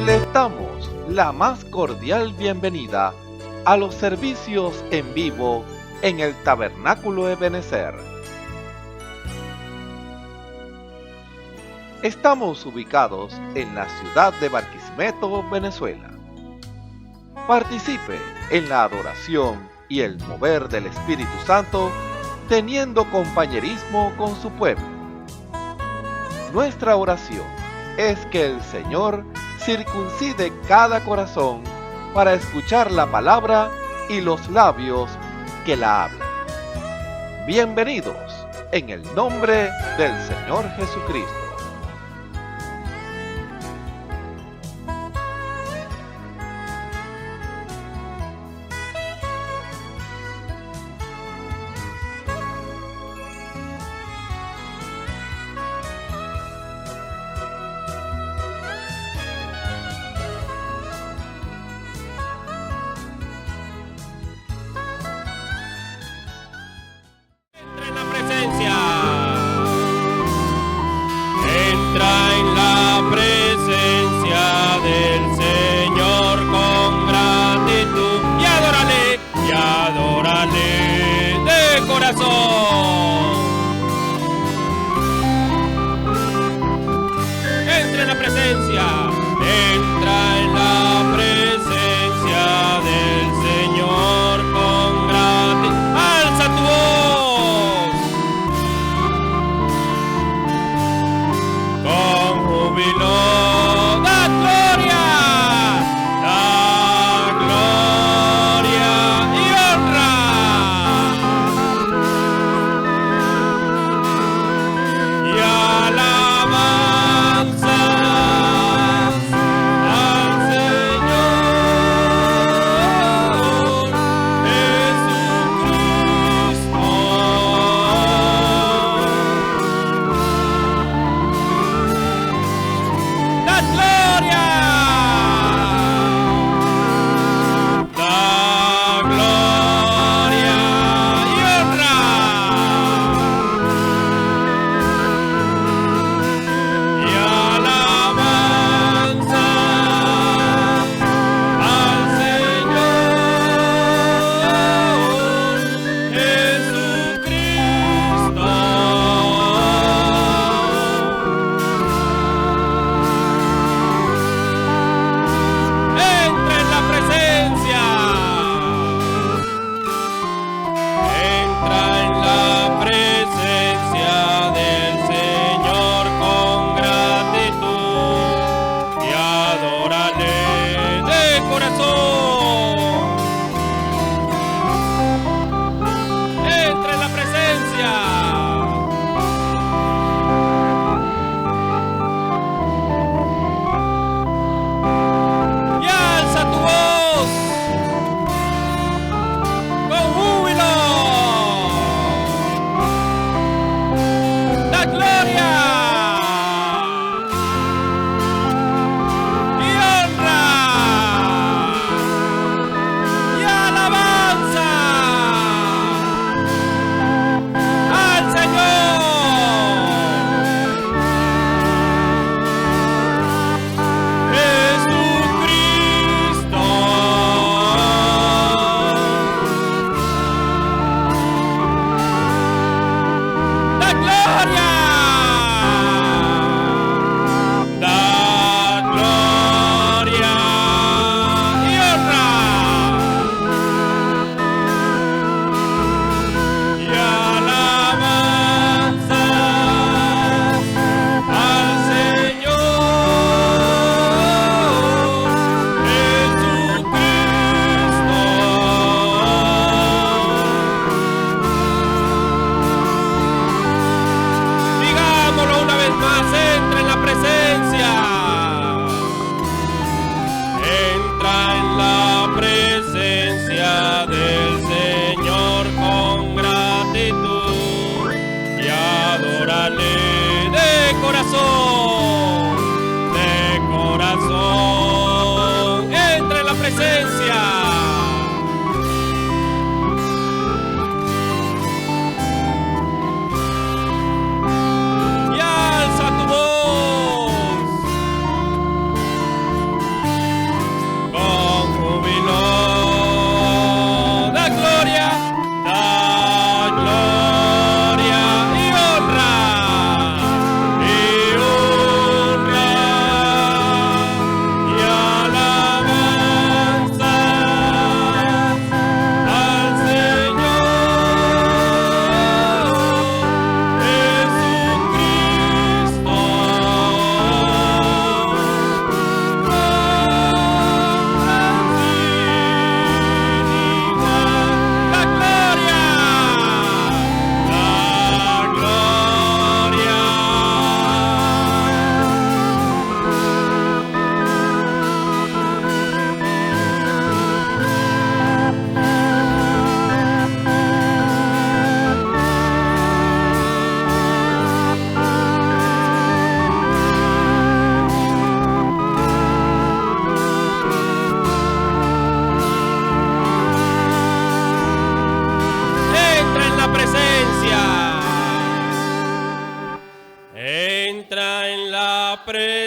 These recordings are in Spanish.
Les damos la más cordial bienvenida a los servicios en vivo en el Tabernáculo Ebenezer. Estamos ubicados en la ciudad de Barquisimeto, Venezuela. Participe en la adoración y el mover del Espíritu Santo, teniendo compañerismo con su pueblo. Nuestra oración es que el Señor circuncide cada corazón para escuchar la palabra y los labios que la hablan. Bienvenidos en el nombre del Señor Jesucristo.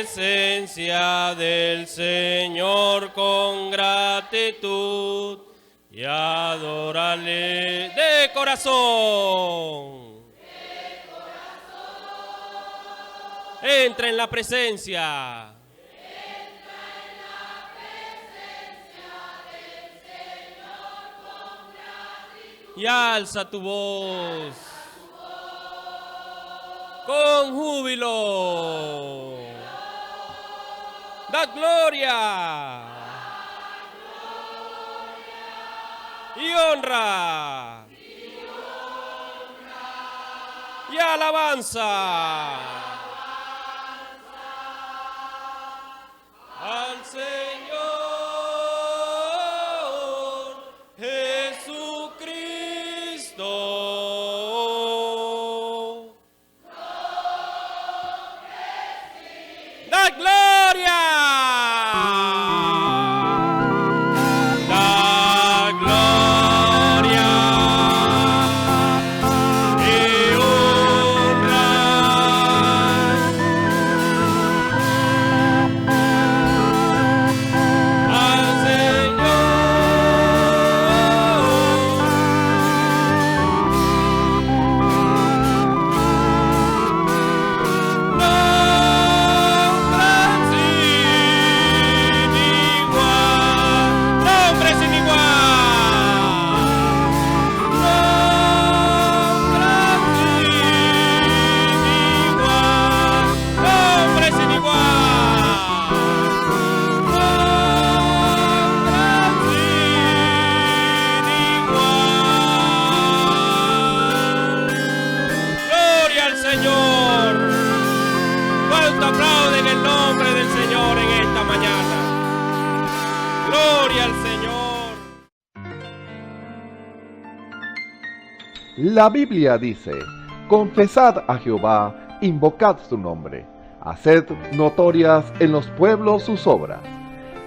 presencia del Señor con gratitud y adorarle de corazón. Entra en la presencia. Y alza tu voz con júbilo. Da gloria y honra y alabanza al Señor Jesucristo. ¡Da gloria! ¡Da gloria! ¡Y honra! Al Señor. Señor, cuánto aplauden el nombre del Señor en esta mañana. Gloria al Señor. La Biblia dice: confesad a Jehová, invocad su nombre, haced notorias en los pueblos sus obras.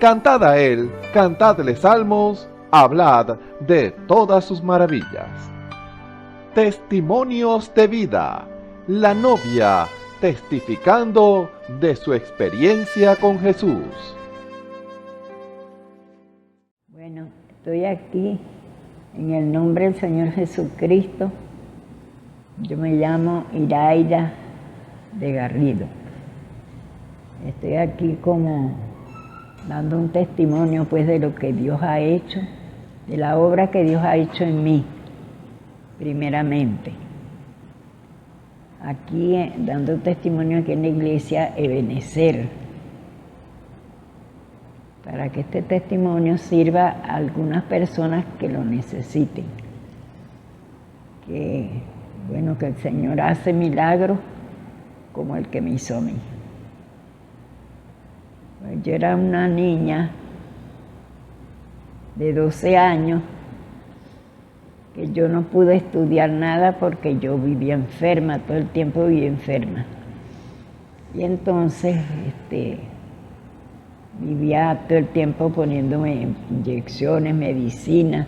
Cantad a él, cantadle salmos, hablad de todas sus maravillas. Testimonios de vida. La novia testificando de su experiencia con Jesús. Bueno, estoy aquí en el nombre del Señor Jesucristo. Yo me llamo Iraida de Garrido. Estoy aquí como dando un testimonio pues de lo que Dios ha hecho, de la obra que Dios ha hecho en mí, primeramente. Aquí dando testimonio aquí en la iglesia Ebenezer, para que este testimonio sirva a algunas personas que lo necesiten. Que, bueno, que el Señor hace milagros como el que me hizo a mí. Pues yo era una niña de 12 años, que yo no pude estudiar nada porque yo vivía enferma, todo el tiempo vivía enferma. Y entonces vivía todo el tiempo poniéndome inyecciones, medicinas.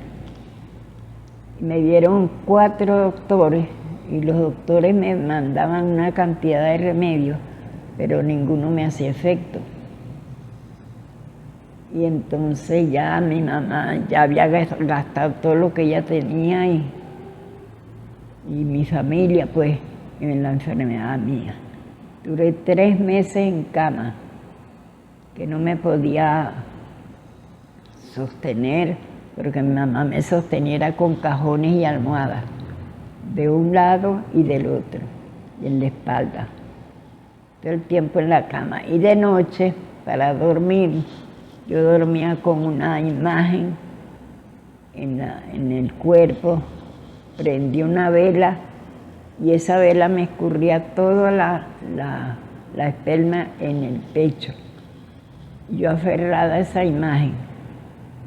Y me dieron 4 doctores y los doctores me mandaban una cantidad de remedios, pero ninguno me hacía efecto. Y entonces ya mi mamá ya había gastado todo lo que ella tenía y mi familia pues en la enfermedad mía. Duré 3 meses en cama, que no me podía sostener, porque mi mamá me sosteniera con cajones y almohadas, de un lado y del otro, y en la espalda, todo el tiempo en la cama. Y de noche, para dormir, yo dormía con una imagen en el cuerpo, prendí una vela y esa vela me escurría toda la esperma en el pecho. Yo aferrada a esa imagen,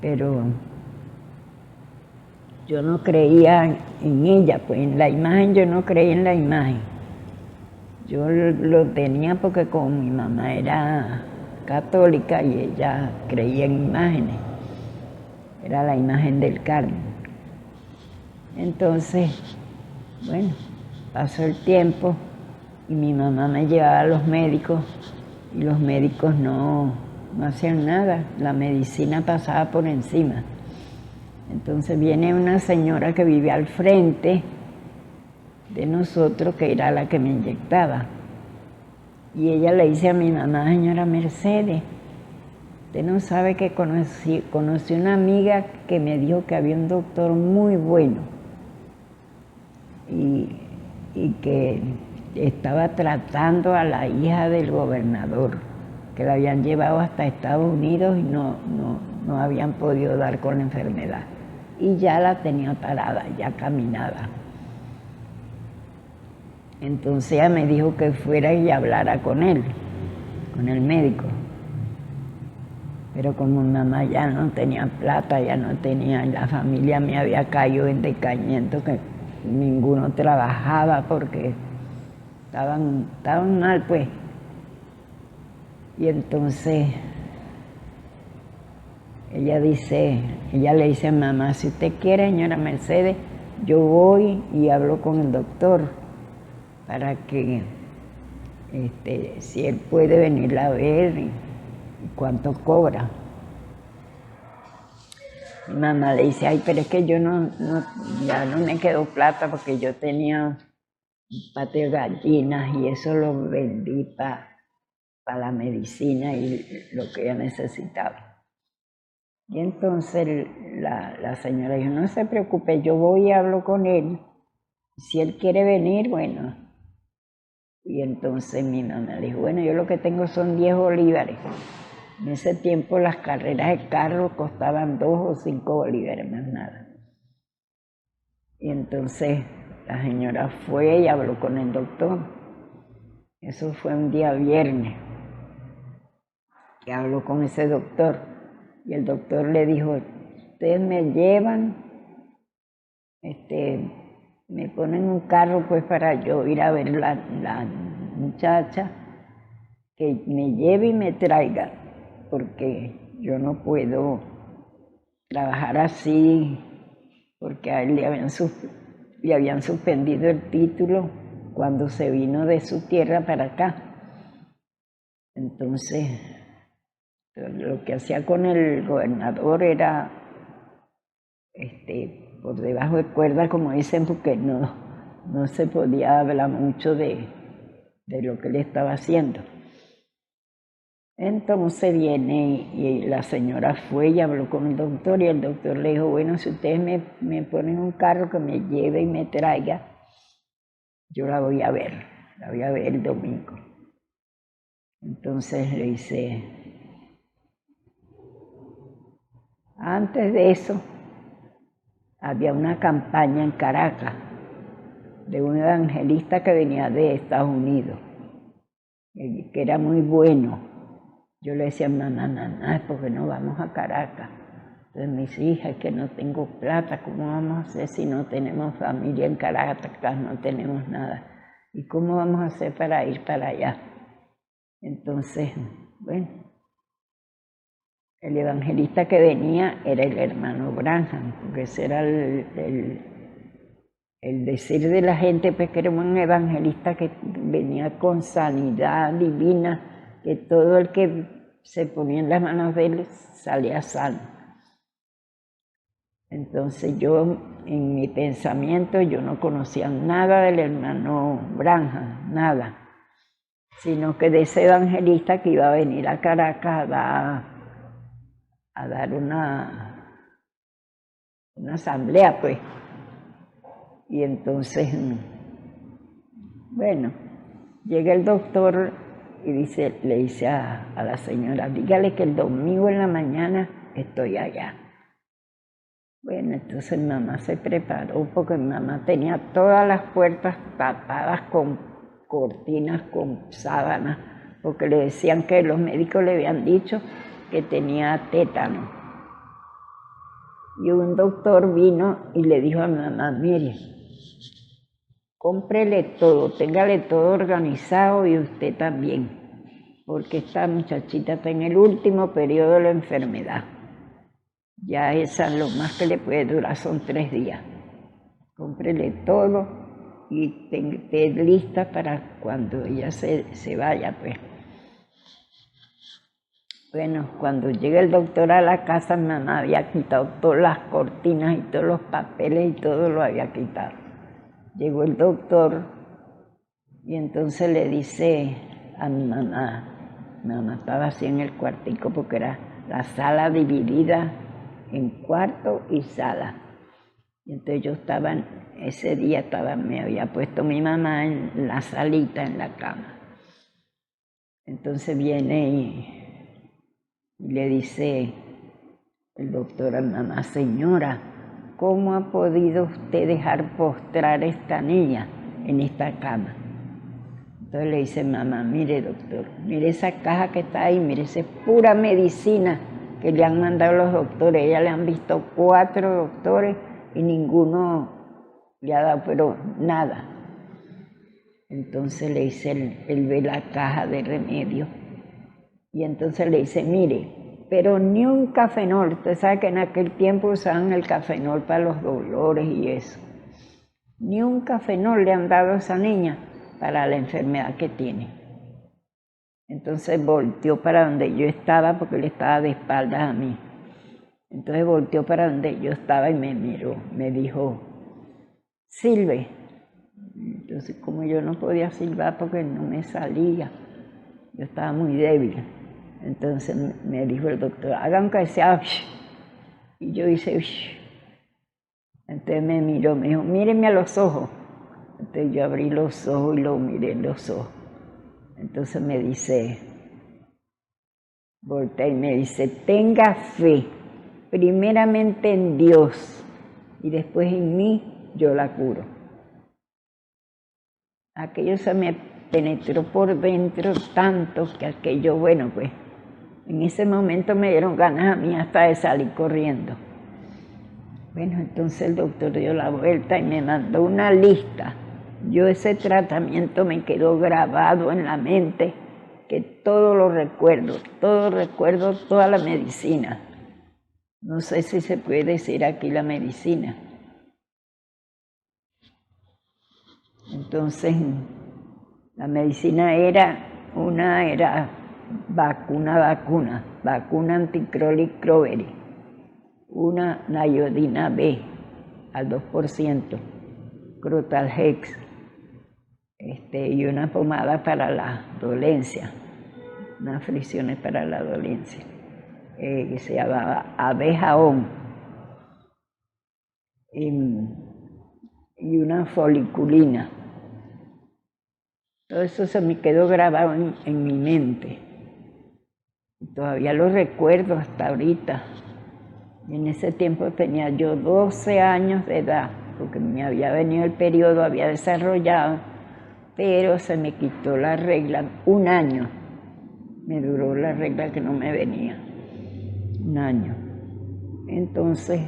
pero yo no creía en ella, pues en la imagen yo no creía en la imagen. Yo lo tenía porque como mi mamá era católica y ella creía en imágenes, era la imagen del Carmen. Entonces, bueno, pasó el tiempo y mi mamá me llevaba a los médicos y los médicos no hacían nada, la medicina pasaba por encima. Entonces viene una señora que vive al frente de nosotros, que era la que me inyectaba, y ella le dice a mi mamá: señora Mercedes, usted no sabe que conocí una amiga que me dijo que había un doctor muy bueno y que estaba tratando a la hija del gobernador, que la habían llevado hasta Estados Unidos y no habían podido dar con la enfermedad. Y ya la tenía parada, ya caminaba. Entonces ella me dijo que fuera y hablara con él, con el médico. Pero como mi mamá ya no tenía plata, ya no tenía, la familia me había caído en decaimiento, que ninguno trabajaba porque estaban mal, pues. Y entonces ella le dice a mamá: si usted quiere, señora Mercedes, yo voy y hablo con el doctor para que si él puede venirla a ver y cuánto cobra. Mi mamá le dice: ay, pero es que yo ya no me quedó plata, porque yo tenía un patio de gallinas y eso lo vendí para la medicina y lo que ella necesitaba. Y entonces la señora dijo: no se preocupe, yo voy y hablo con él. Si él quiere venir, bueno. Y entonces mi mamá le dijo: bueno, yo lo que tengo son 10 bolívares. En ese tiempo las carreras de carro costaban 2 o 5 bolívares, más nada. Y entonces la señora fue y habló con el doctor. Eso fue un día viernes, que habló con ese doctor. Y el doctor le dijo: ustedes me llevan, me ponen un carro pues para yo ir a ver la muchacha, que me lleve y me traiga, porque yo no puedo trabajar así, porque a él le habían suspendido el título cuando se vino de su tierra para acá. Entonces, lo que hacía con el gobernador era por debajo de cuerda, como dicen, porque no se podía hablar mucho de lo que él estaba haciendo. Entonces viene y la señora fue y habló con el doctor, y el doctor le dijo: bueno, si ustedes me ponen un carro que me lleve y me traiga, yo la voy a ver el domingo. Entonces le dice: antes de eso había una campaña en Caracas de un evangelista que venía de Estados Unidos, que era muy bueno. Yo le decía: mamá, ¿por qué no vamos a Caracas? Entonces me dice: hija, es que no tengo plata, ¿cómo vamos a hacer si no tenemos familia en Caracas, no tenemos nada? ¿Y cómo vamos a hacer para ir para allá? Entonces, bueno, el evangelista que venía era el hermano Branham, porque ese era el decir de la gente, pues, que era un evangelista que venía con sanidad divina, que todo el que se ponía en las manos de él salía sano. Entonces yo, en mi pensamiento, yo no conocía nada del hermano Branham, nada, sino que de ese evangelista que iba a venir a Caracas a dar una asamblea, pues. Y entonces, bueno, llega el doctor y le dice a la señora: dígale que el domingo en la mañana estoy allá. Bueno, entonces mamá se preparó, porque mi mamá tenía todas las puertas tapadas con cortinas, con sábanas, porque le decían que los médicos le habían dicho que tenía tétano. Y un doctor vino y le dijo a mi mamá: mire, cómprele todo, téngale todo organizado, y usted también, porque esta muchachita está en el último periodo de la enfermedad. Ya esa, lo más que le puede durar son 3 días. Cómprele todo y esté lista para cuando ella se vaya, pues. Bueno, cuando llega el doctor a la casa, mi mamá había quitado todas las cortinas y todos los papeles y todo lo había quitado. Llegó el doctor y entonces le dice a mi mamá estaba así en el cuartico porque era la sala dividida en cuarto y sala. Y entonces yo estaba, ese día me había puesto mi mamá en la salita, en la cama. Entonces viene y le dice el doctor a mi mamá: señora, ¿cómo ha podido usted dejar postrar a esta niña en esta cama? Entonces le dice: mamá, mire doctor, mire esa caja que está ahí, mire, esa es pura medicina que le han mandado los doctores. Ella le han visto 4 doctores y ninguno le ha dado, pero nada. Entonces le dice, él ve la caja de remedio y entonces le dice: mire, pero ni un cafenol. Usted sabe que en aquel tiempo usaban el cafenol para los dolores y eso. Ni un cafenol le han dado a esa niña para la enfermedad que tiene. Entonces volteó para donde yo estaba, porque él estaba de espaldas a mí. Entonces volteó para donde yo estaba y me miró, me dijo: silbe. Entonces, como yo no podía silbar porque no me salía, yo estaba muy débil. Entonces me dijo el doctor: hagan que sea. Y yo hice. Entonces me miró, me dijo: míreme a los ojos. Entonces yo abrí los ojos y lo miré en los ojos. Entonces me dice, voltea y me dice: tenga fe, primeramente en Dios y después en mí, yo la curo. Aquello se me penetró por dentro tanto que aquello, bueno, pues en ese momento me dieron ganas a mí hasta de salir corriendo. Bueno, entonces el doctor dio la vuelta y me mandó una lista. Yo ese tratamiento me quedó grabado en la mente, que todo lo recuerdo, toda la medicina. No sé si se puede decir aquí la medicina. Entonces, la medicina era vacuna anticroly-crobery, una nayodina B al 2%, Crotalhex, y una pomada para la dolencia, unas fricciones para la dolencia, que se llamaba Abejaón, y una foliculina. Todo eso se me quedó grabado en mi mente. Y todavía lo recuerdo hasta ahorita. Y en ese tiempo tenía yo 12 años de edad, porque me había venido el periodo, había desarrollado, pero se me quitó la regla 1 año. Me duró la regla que no me venía, 1 año. Entonces,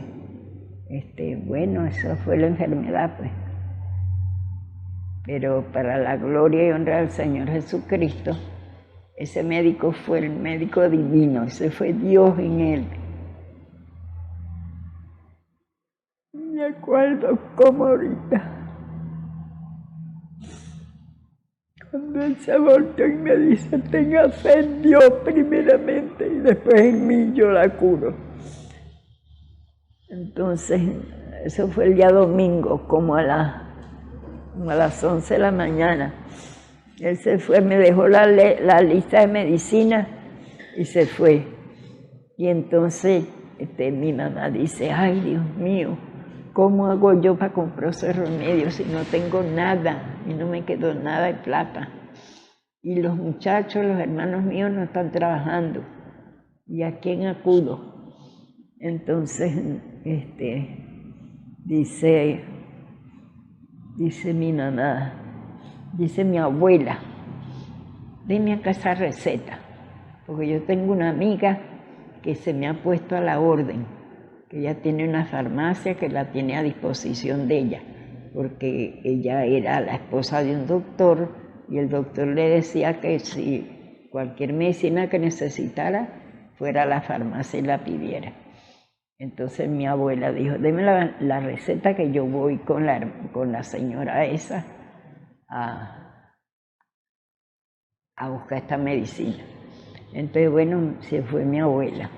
bueno, esa fue la enfermedad, pues. Pero para la gloria y honra del Señor Jesucristo, ese médico fue el médico divino, ese fue Dios en él. Me acuerdo como ahorita, cuando él se volteó y me dice: tenga fe en Dios primeramente y después en mí, yo la curo. Entonces, eso fue el día domingo, como a las 11 de la mañana. Él se fue, me dejó la lista de medicina y se fue. Y entonces mi mamá dice: ay, Dios mío, ¿cómo hago yo para comprar esos remedios si no tengo nada y no me quedó nada de plata? Y los muchachos, los hermanos míos no están trabajando. ¿Y a quién acudo? Entonces, dice mi mamá, dice mi abuela: deme acá esa receta, porque yo tengo una amiga que se me ha puesto a la orden, que ella tiene una farmacia que la tiene a disposición de ella, porque ella era la esposa de un doctor y el doctor le decía que si cualquier medicina que necesitara fuera a la farmacia y la pidiera. Entonces mi abuela dijo: deme la receta que yo voy con la señora esa a buscar esta medicina. Entonces, bueno, se fue mi abuela.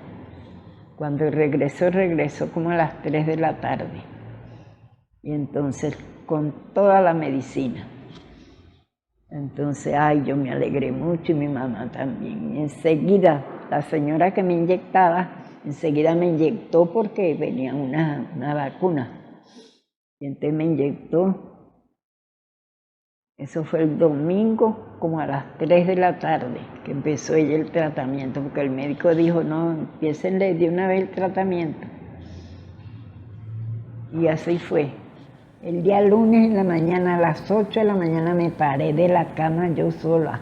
Cuando regresó como a las 3 de la tarde. Y entonces, con toda la medicina. Entonces, ay, yo me alegré mucho y mi mamá también. Y enseguida, la señora que me inyectaba, enseguida me inyectó porque venía una vacuna. Y entonces me inyectó. Eso fue el domingo, como a las 3 de la tarde, que empezó ella el tratamiento, porque el médico dijo, no, empiécenle de una vez el tratamiento. Y así fue. El día lunes en la mañana, a las 8 de la mañana, me paré de la cama yo sola,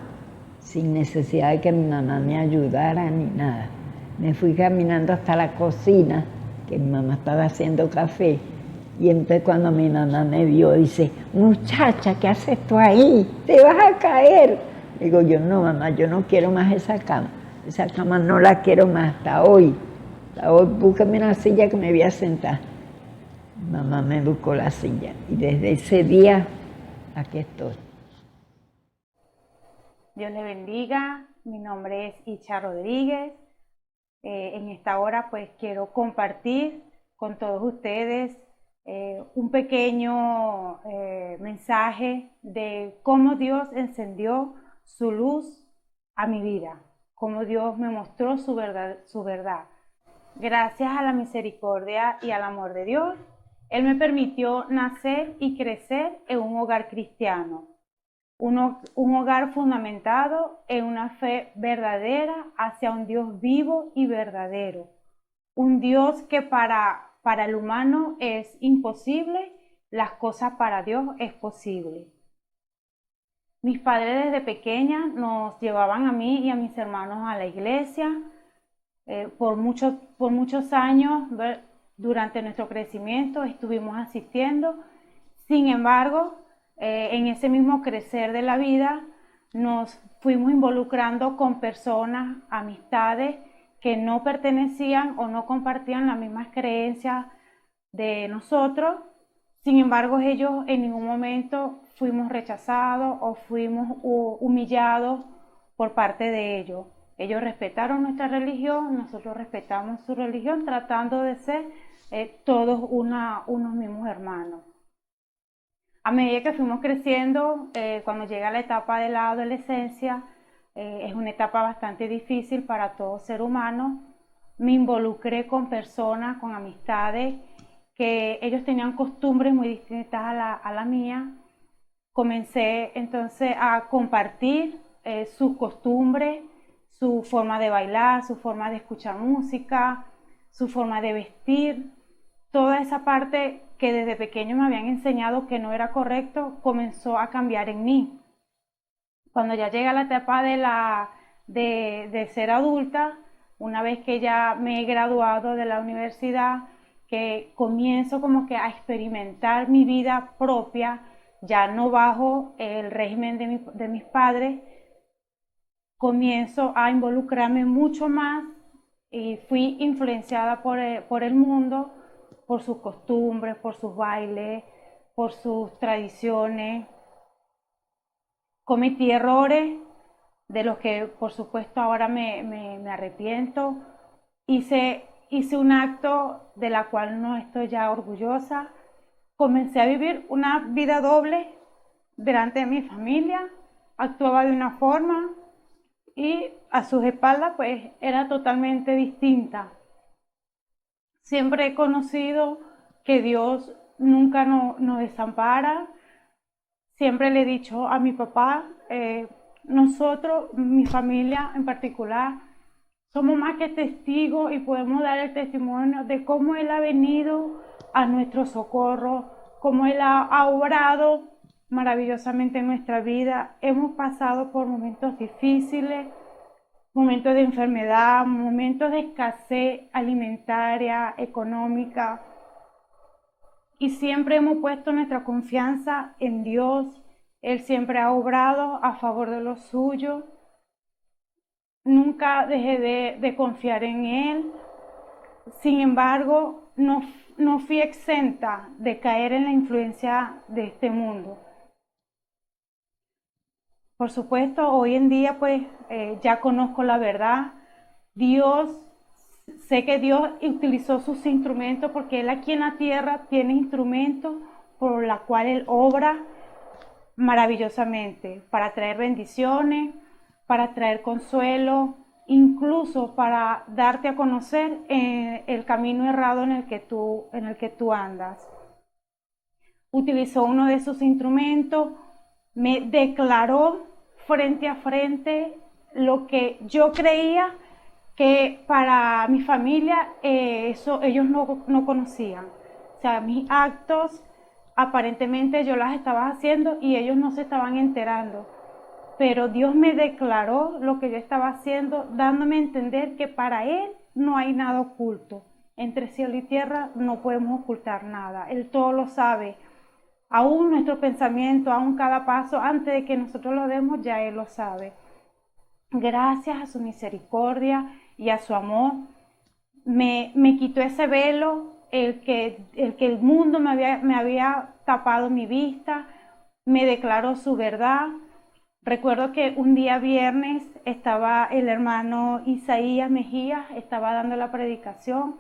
sin necesidad de que mi mamá me ayudara ni nada. Me fui caminando hasta la cocina, que mi mamá estaba haciendo café, y entonces cuando mi mamá me vio, dice, muchacha, ¿qué haces tú ahí? Te vas a caer. Digo yo, no mamá, yo no quiero más esa cama no la quiero más hasta hoy. Búscame una silla que me voy a sentar. Mamá me buscó la silla y desde ese día aquí estoy. Dios le bendiga, mi nombre es Icha Rodríguez. En esta hora pues quiero compartir con todos ustedes un pequeño mensaje de cómo Dios encendió su luz a mi vida, cómo Dios me mostró su verdad. Gracias a la misericordia y al amor de Dios, Él me permitió nacer y crecer en un hogar cristiano, un hogar fundamentado en una fe verdadera hacia un Dios vivo y verdadero, un Dios que para el humano es imposible, las cosas para Dios es posible. Mis padres desde pequeña nos llevaban a mí y a mis hermanos a la iglesia. Por muchos años, durante nuestro crecimiento, estuvimos asistiendo. Sin embargo, en ese mismo crecer de la vida, nos fuimos involucrando con personas, amistades, que no pertenecían o no compartían las mismas creencias de nosotros. Sin embargo, ellos en ningún momento fuimos rechazados o fuimos humillados por parte de ellos. Ellos respetaron nuestra religión, nosotros respetamos su religión, tratando de ser todos unos mismos hermanos. A medida que fuimos creciendo, cuando llega la etapa de la adolescencia, es una etapa bastante difícil para todo ser humano. Me involucré con personas, con amistades, que ellos tenían costumbres muy distintas a la mía. Comencé entonces a compartir sus costumbres, su forma de bailar, su forma de escuchar música, su forma de vestir. Toda esa parte que desde pequeño me habían enseñado que no era correcto, comenzó a cambiar en mí. Cuando ya llega la etapa de ser adulta, una vez que ya me he graduado de la universidad, que comienzo como que a experimentar mi vida propia, ya no bajo el régimen de mis padres, comienzo a involucrarme mucho más y fui influenciada por el mundo, por sus costumbres, por sus bailes, por sus tradiciones. Cometí errores de los que por supuesto ahora me arrepiento. Hice un acto de la cual no estoy ya orgullosa. Comencé a vivir una vida doble delante de mi familia. Actuaba de una forma y a sus espaldas pues era totalmente distinta. Siempre he conocido que Dios nunca nos desampara. Siempre le he dicho a mi papá, nosotros, mi familia en particular, somos más que testigos y podemos dar el testimonio de cómo Él ha venido a nuestro socorro, cómo Él ha obrado maravillosamente en nuestra vida. Hemos pasado por momentos difíciles, momentos de enfermedad, momentos de escasez alimentaria, económica, y siempre hemos puesto nuestra confianza en Dios. Él siempre ha obrado a favor de los suyos. Nunca dejé de confiar en Él. Sin embargo, no fui exenta de caer en la influencia de este mundo. Por supuesto, hoy en día pues ya conozco la verdad. Sé que Dios utilizó sus instrumentos porque Él aquí en la tierra tiene instrumentos por la cual Él obra maravillosamente para traer bendiciones, para traer consuelo, incluso para darte a conocer el camino errado en el que tú andas. Utilizó uno de sus instrumentos, me declaró frente a frente lo que yo creía que para mi familia ellos no conocían. O sea, mis actos aparentemente yo las estaba haciendo y ellos no se estaban enterando. Pero Dios me declaró lo que yo estaba haciendo, dándome a entender que para Él no hay nada oculto. Entre cielo y tierra no podemos ocultar nada. Él todo lo sabe. Aún nuestro pensamiento, aún cada paso, antes de que nosotros lo demos, ya Él lo sabe. Gracias a su misericordia y a su amor, me quitó ese velo, el que el mundo me había tapado mi vista, me declaró su verdad. Recuerdo que un día viernes estaba el hermano Isaías Mejías, estaba dando la predicación.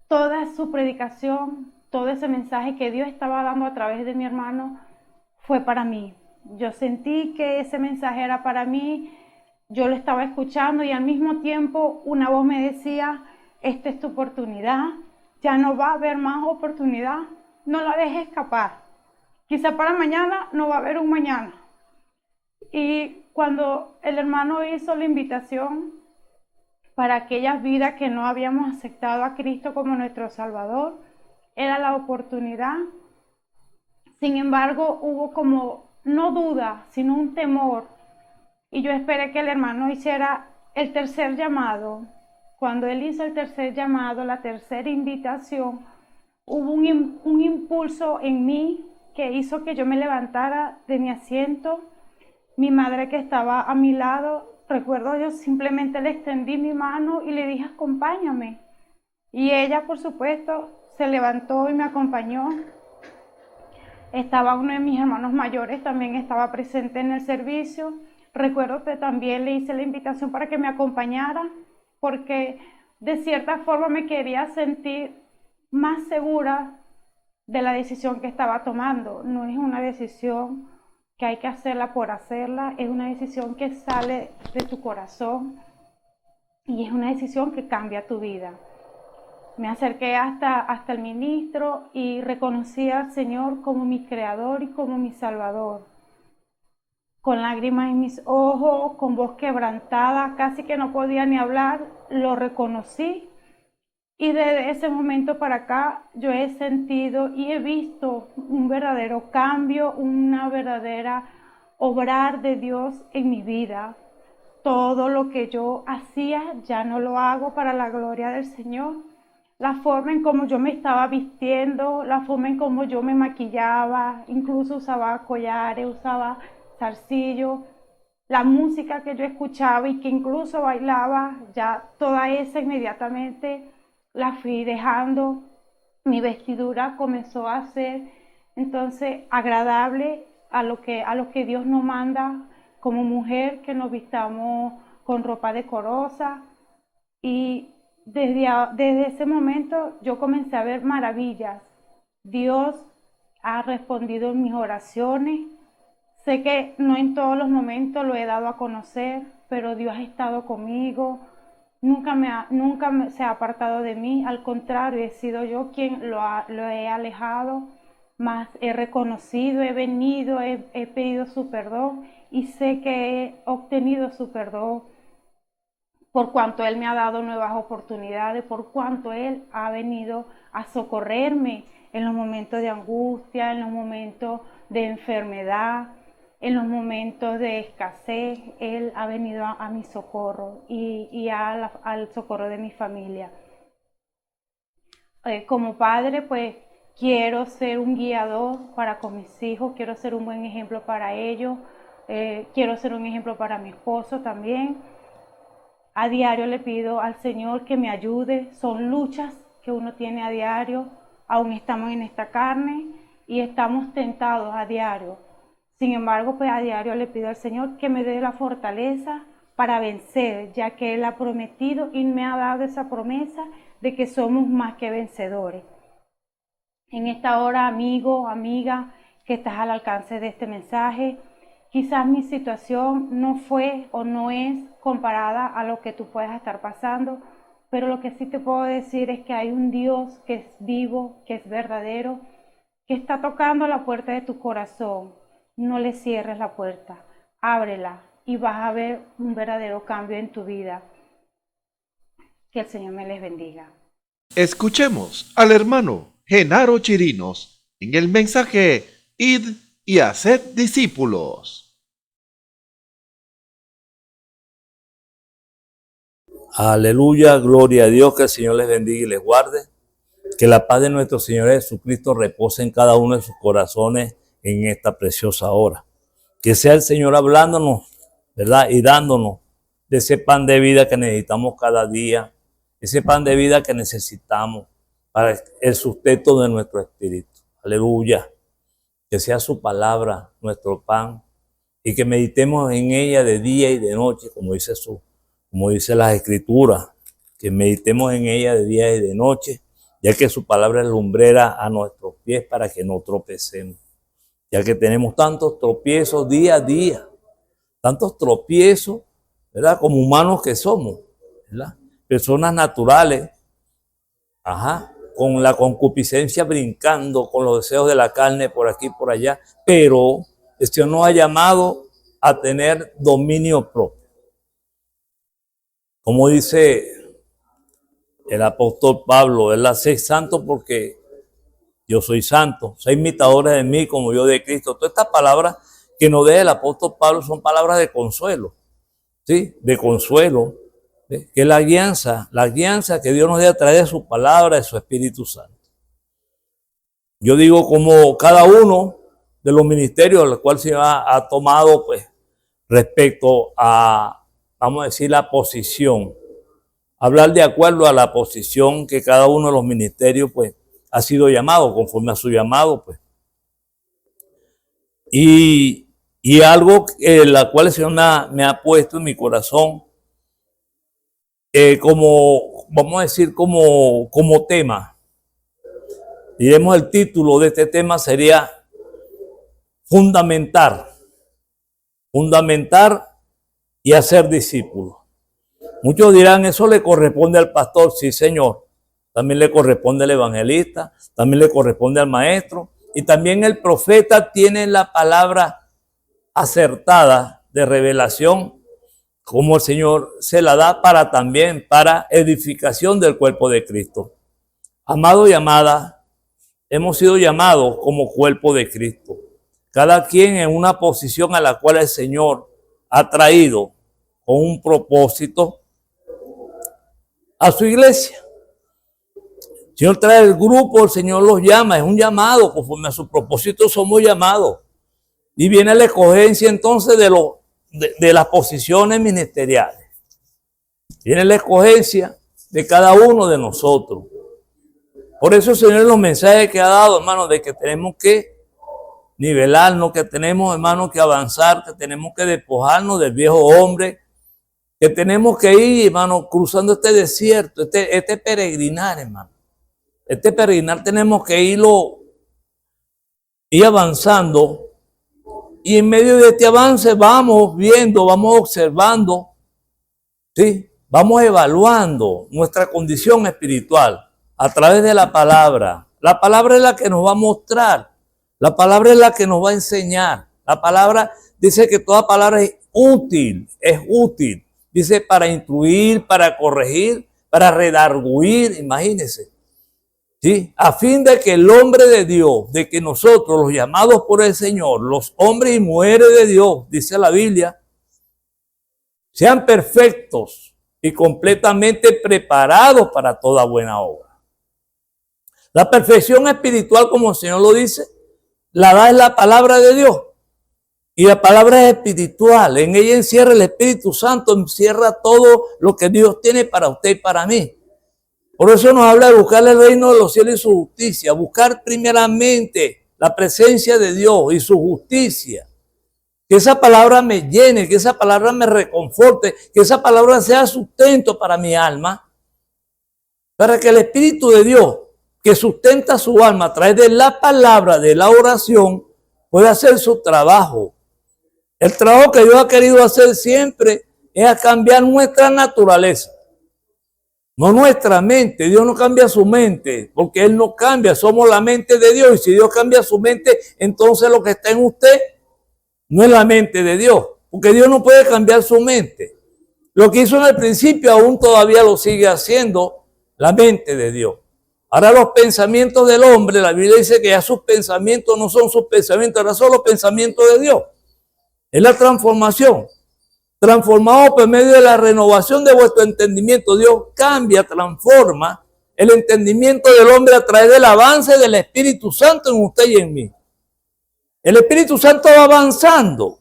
Toda su predicación, todo ese mensaje que Dios estaba dando a través de mi hermano fue para mí. Yo sentí que ese mensaje era para mí, yo lo estaba escuchando y al mismo tiempo una voz me decía, esta es tu oportunidad, ya no va a haber más oportunidad, no la dejes escapar. Quizá para mañana no va a haber un mañana. Y cuando el hermano hizo la invitación para aquellas vidas que no habíamos aceptado a Cristo como nuestro Salvador, era la oportunidad. Sin embargo, hubo como, no duda, sino un temor. Y yo esperé que el hermano hiciera el tercer llamado. Cuando él hizo el tercer llamado, la tercera invitación, hubo un impulso en mí que hizo que yo me levantara de mi asiento. Mi madre que estaba a mi lado, recuerdo yo simplemente le extendí mi mano y le dije, acompáñame. Y ella, por supuesto, se levantó y me acompañó. Estaba uno de mis hermanos mayores, también estaba presente en el servicio. Recuerdo que también le hice la invitación para que me acompañara, porque de cierta forma me quería sentir más segura de la decisión que estaba tomando. No es una decisión que hay que hacerla por hacerla, es una decisión que sale de tu corazón y es una decisión que cambia tu vida. Me acerqué hasta el ministro y reconocí al Señor como mi creador y como mi salvador. Con lágrimas en mis ojos, con voz quebrantada, casi que no podía ni hablar, lo reconocí. Y desde ese momento para acá yo he sentido y he visto un verdadero cambio, una verdadera obrar de Dios en mi vida. Todo lo que yo hacía ya no lo hago para la gloria del Señor. La forma en cómo yo me estaba vistiendo, la forma en cómo yo me maquillaba, incluso usaba collares, usaba zarcillo, la música que yo escuchaba y que incluso bailaba, ya toda esa inmediatamente la fui dejando. Mi vestidura comenzó a ser entonces agradable a lo que Dios nos manda como mujer, que nos vistamos con ropa decorosa. Y desde ese momento yo comencé a ver maravillas. Dios ha respondido en mis oraciones. Sé que no en todos los momentos lo he dado a conocer, pero Dios ha estado conmigo. Nunca se ha apartado de mí, al contrario, he sido yo quien lo he alejado, mas he reconocido, he venido, he pedido su perdón y sé que he obtenido su perdón por cuanto Él me ha dado nuevas oportunidades, por cuanto Él ha venido a socorrerme en los momentos de angustia, en los momentos de enfermedad, en los momentos de escasez. Él ha venido a mi socorro y al socorro de mi familia. Como padre, pues quiero ser un guiador para con mis hijos, quiero ser un buen ejemplo para ellos, quiero ser un ejemplo para mi esposo también. A diario le pido al Señor que me ayude, son luchas que uno tiene a diario, aún estamos en esta carne y estamos tentados a diario. Sin embargo, pues a diario le pido al Señor que me dé la fortaleza para vencer, ya que Él ha prometido y me ha dado esa promesa de que somos más que vencedores. En esta hora, amigo, amiga, que estás al alcance de este mensaje, quizás mi situación no fue o no es comparada a lo que tú puedas estar pasando, pero lo que sí te puedo decir es que hay un Dios que es vivo, que es verdadero, que está tocando la puerta de tu corazón. No le cierres la puerta, ábrela y vas a ver un verdadero cambio en tu vida. Que el Señor me les bendiga. Escuchemos al hermano Genaro Chirinos en el mensaje Id y haced discípulos. Aleluya, gloria a Dios, que el Señor les bendiga y les guarde. Que la paz de nuestro Señor Jesucristo repose en cada uno de sus corazones en esta preciosa hora. Que sea el Señor hablándonos, ¿verdad? Y dándonos de ese pan de vida que necesitamos cada día, ese pan de vida que necesitamos para el sustento de nuestro espíritu. Aleluya. Que sea su palabra nuestro pan y que meditemos en ella de día y de noche, como dice las Escrituras, que meditemos en ella de día y de noche, ya que su palabra es lumbrera a nuestros pies para que no tropecemos. Ya que tenemos tantos tropiezos día a día, tantos tropiezos, ¿verdad? Como humanos que somos, ¿verdad? Personas naturales, con la concupiscencia brincando, con los deseos de la carne por aquí y por allá, pero el Señor nos ha llamado a tener dominio propio. Como dice el apóstol Pablo, ¿verdad? Sed santo porque yo soy santo, sed imitadores de mí como yo de Cristo. Todas estas palabras que nos deja el apóstol Pablo son palabras de consuelo, ¿sí? De consuelo, ¿sí? Que la guianza que Dios nos dé a través de su palabra, de su Espíritu Santo. Yo digo, como cada uno de los ministerios a los cuales se ha tomado, pues, respecto a, vamos a decir, la posición, hablar de acuerdo a la posición que cada uno de los ministerios, pues, ha sido llamado, conforme a su llamado, pues. Y algo la cual el Señor me ha puesto en mi corazón, como, vamos a decir, como tema. Diremos, el título de este tema sería fundamentar y hacer discípulos. Muchos dirán, eso le corresponde al pastor. Sí, Señor. También le corresponde al evangelista, también le corresponde al maestro, y también el profeta tiene la palabra acertada de revelación, como el Señor se la da para edificación del cuerpo de Cristo. Amado y amada, hemos sido llamados como cuerpo de Cristo, cada quien en una posición a la cual el Señor ha traído con un propósito a su iglesia. El Señor trae el grupo, el Señor los llama, es un llamado, conforme a su propósito somos llamados. Y viene la escogencia entonces de las posiciones ministeriales. Viene la escogencia de cada uno de nosotros. Por eso el Señor en los mensajes que ha dado, hermanos, de que tenemos que nivelarnos, que tenemos, hermanos, que avanzar, que tenemos que despojarnos del viejo hombre, que tenemos que ir, hermanos, cruzando este desierto, este peregrinar, hermano. Este peregrinar tenemos que ir avanzando, y en medio de este avance vamos viendo, vamos observando, ¿sí? Vamos evaluando nuestra condición espiritual a través de la palabra. La palabra es la que nos va a mostrar, la palabra es la que nos va a enseñar. La palabra dice que toda palabra es útil, dice, para instruir, para corregir, para redarguir, imagínense. ¿Sí? A fin de que el hombre de Dios, de que nosotros, los llamados por el Señor, los hombres y mujeres de Dios, dice la Biblia, sean perfectos y completamente preparados para toda buena obra. La perfección espiritual, como el Señor lo dice, la da en la palabra de Dios. Y la palabra es espiritual. En ella encierra el Espíritu Santo, encierra todo lo que Dios tiene para usted y para mí. Por eso nos habla de buscar el reino de los cielos y su justicia. Buscar primeramente la presencia de Dios y su justicia. Que esa palabra me llene, que esa palabra me reconforte, que esa palabra sea sustento para mi alma, para que el Espíritu de Dios, que sustenta su alma a través de la palabra, de la oración, pueda hacer su trabajo. El trabajo que Dios ha querido hacer siempre es a cambiar nuestra naturaleza, no nuestra mente. Dios no cambia su mente, porque Él no cambia, somos la mente de Dios. Y si Dios cambia su mente, entonces lo que está en usted no es la mente de Dios, porque Dios no puede cambiar su mente. Lo que hizo en el principio aún todavía lo sigue haciendo la mente de Dios. Ahora los pensamientos del hombre, la Biblia dice que ya sus pensamientos no son sus pensamientos, ahora son los pensamientos de Dios. Es la transformación. Transformado por medio de la renovación de vuestro entendimiento. Dios cambia, transforma el entendimiento del hombre a través del avance del Espíritu Santo en usted y en mí. El Espíritu Santo va avanzando,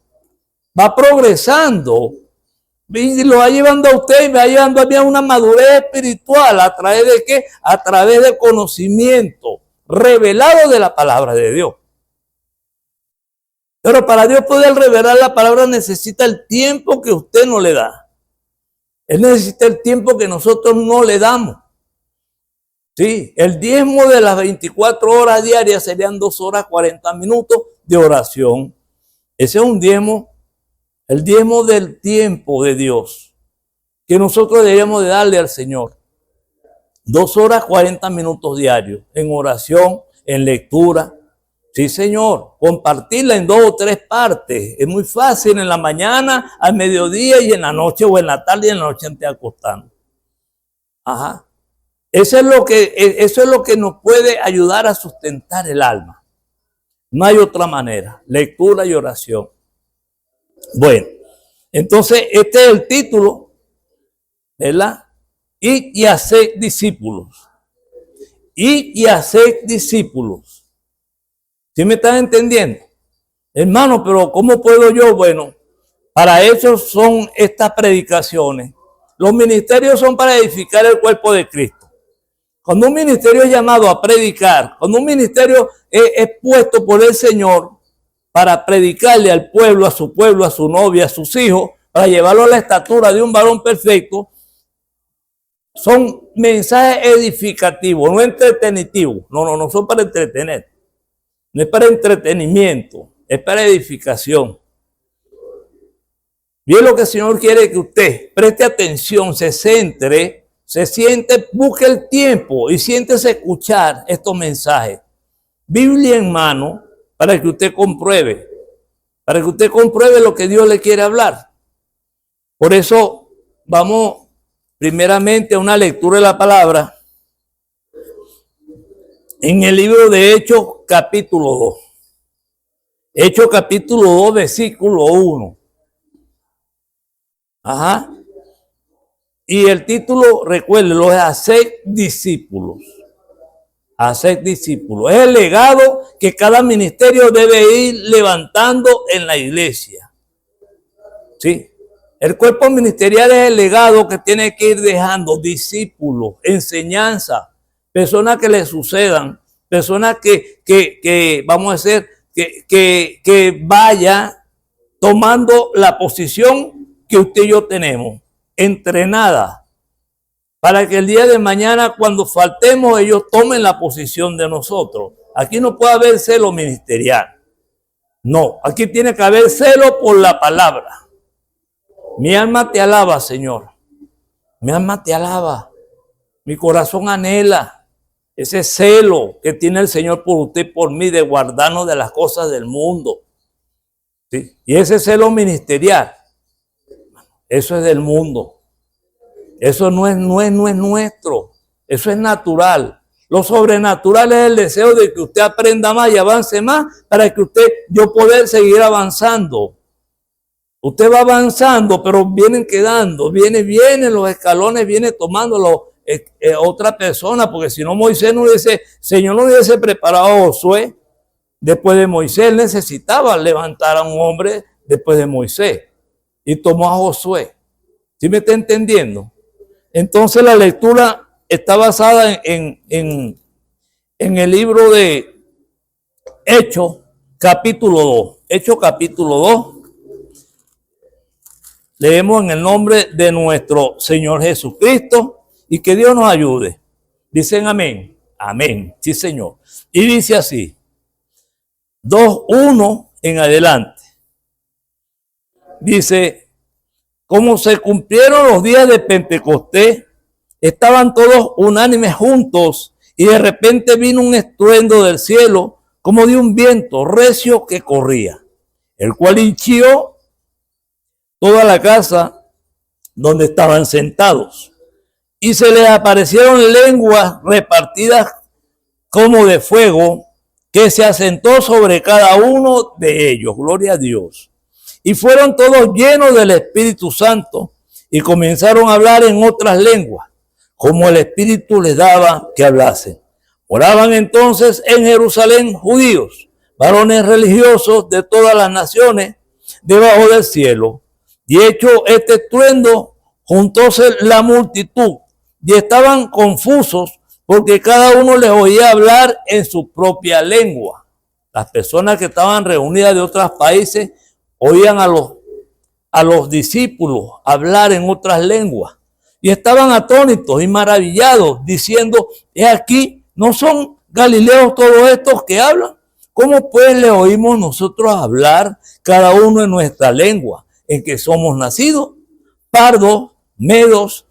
va progresando, y lo va llevando a usted y me va llevando a mí a una madurez espiritual. ¿A través de qué? A través del conocimiento revelado de la palabra de Dios. Pero para Dios poder revelar la palabra necesita el tiempo que usted no le da. Él necesita el tiempo que nosotros no le damos. Sí, el diezmo de las 24 horas diarias serían 2 horas 40 minutos de oración. Ese es un diezmo, el diezmo del tiempo de Dios, que nosotros deberíamos de darle al Señor. 2 horas 40 minutos diarios en oración, en lectura. Sí, Señor, compartirla en 2 o 3 partes. Es muy fácil en la mañana, al mediodía y en la noche, o en la tarde y en la noche antes de acostarnos. Ajá. Eso es lo que nos puede ayudar a sustentar el alma. No hay otra manera. Lectura y oración. Bueno, entonces este es el título, ¿verdad? Id y haced discípulos. Id y haced discípulos. ¿Sí me están entendiendo? Hermano, pero ¿cómo puedo yo? Bueno, para eso son estas predicaciones. Los ministerios son para edificar el cuerpo de Cristo. Cuando un ministerio es llamado a predicar, cuando un ministerio es puesto por el Señor para predicarle al pueblo, a su novia, a sus hijos, para llevarlo a la estatura de un varón perfecto, son mensajes edificativos, no entretenitivos. No son para entretener. No es para entretenimiento, es para edificación. Bien, lo que el Señor quiere que usted preste atención, se centre, se siente, busque el tiempo y siéntese a escuchar estos mensajes. Biblia en mano, para que usted compruebe lo que Dios le quiere hablar. Por eso vamos primeramente a una lectura de la palabra en el libro de Hechos capítulo 2. Hechos capítulo 2, versículo 1. Ajá. Y el título, recuérdenlo, es Hacer discípulos. Hacer discípulos. Es el legado que cada ministerio debe ir levantando en la iglesia. ¿Sí? El cuerpo ministerial es el legado que tiene que ir dejando discípulos, enseñanza, personas que le sucedan, personas que vamos a decir, que vaya tomando la posición que usted y yo tenemos, entrenada, para que el día de mañana cuando faltemos ellos tomen la posición de nosotros. Aquí no puede haber celo ministerial. No, aquí tiene que haber celo por la palabra. Mi alma te alaba, Señor. Mi alma te alaba. Mi corazón anhela ese celo que tiene el Señor por usted y por mí de guardarnos de las cosas del mundo. ¿Sí? Y ese celo ministerial, eso es del mundo. Eso no es nuestro. Eso es natural. Lo sobrenatural es el deseo de que usted aprenda más y avance más para que yo poder seguir avanzando. Usted va avanzando, pero vienen quedando, vienen los escalones, viene tomándolo otra persona, porque si no Moisés no hubiese, Señor no hubiese preparado a Josué después de Moisés. Él necesitaba levantar a un hombre después de Moisés y tomó a Josué. ¿Sí me está entendiendo? Entonces la lectura está basada en el libro de Hechos capítulo 2. Hechos capítulo 2. leemos en el nombre de nuestro Señor Jesucristo y que Dios nos ayude. Dicen amén. Amén. Sí, Señor. Y dice así. 2:1 en adelante. Dice, como se cumplieron los días de Pentecostés, estaban todos unánimes juntos y de repente vino un estruendo del cielo como de un viento recio que corría, el cual hinchió toda la casa donde estaban sentados. Y se les aparecieron lenguas repartidas como de fuego, que se asentó sobre cada uno de ellos. Gloria a Dios. Y fueron todos llenos del Espíritu Santo y comenzaron a hablar en otras lenguas, como el Espíritu les daba que hablasen. Moraban entonces en Jerusalén judíos, varones religiosos de todas las naciones debajo del cielo. Y hecho este estruendo, juntóse la multitud y estaban confusos porque cada uno les oía hablar en su propia lengua. Las personas que estaban reunidas de otros países oían a los discípulos hablar en otras lenguas y estaban atónitos y maravillados, diciendo, he aquí, ¿no son galileos todos estos que hablan? ¿Cómo pues le oímos nosotros hablar cada uno en nuestra lengua en que somos nacidos? Pardos, medos,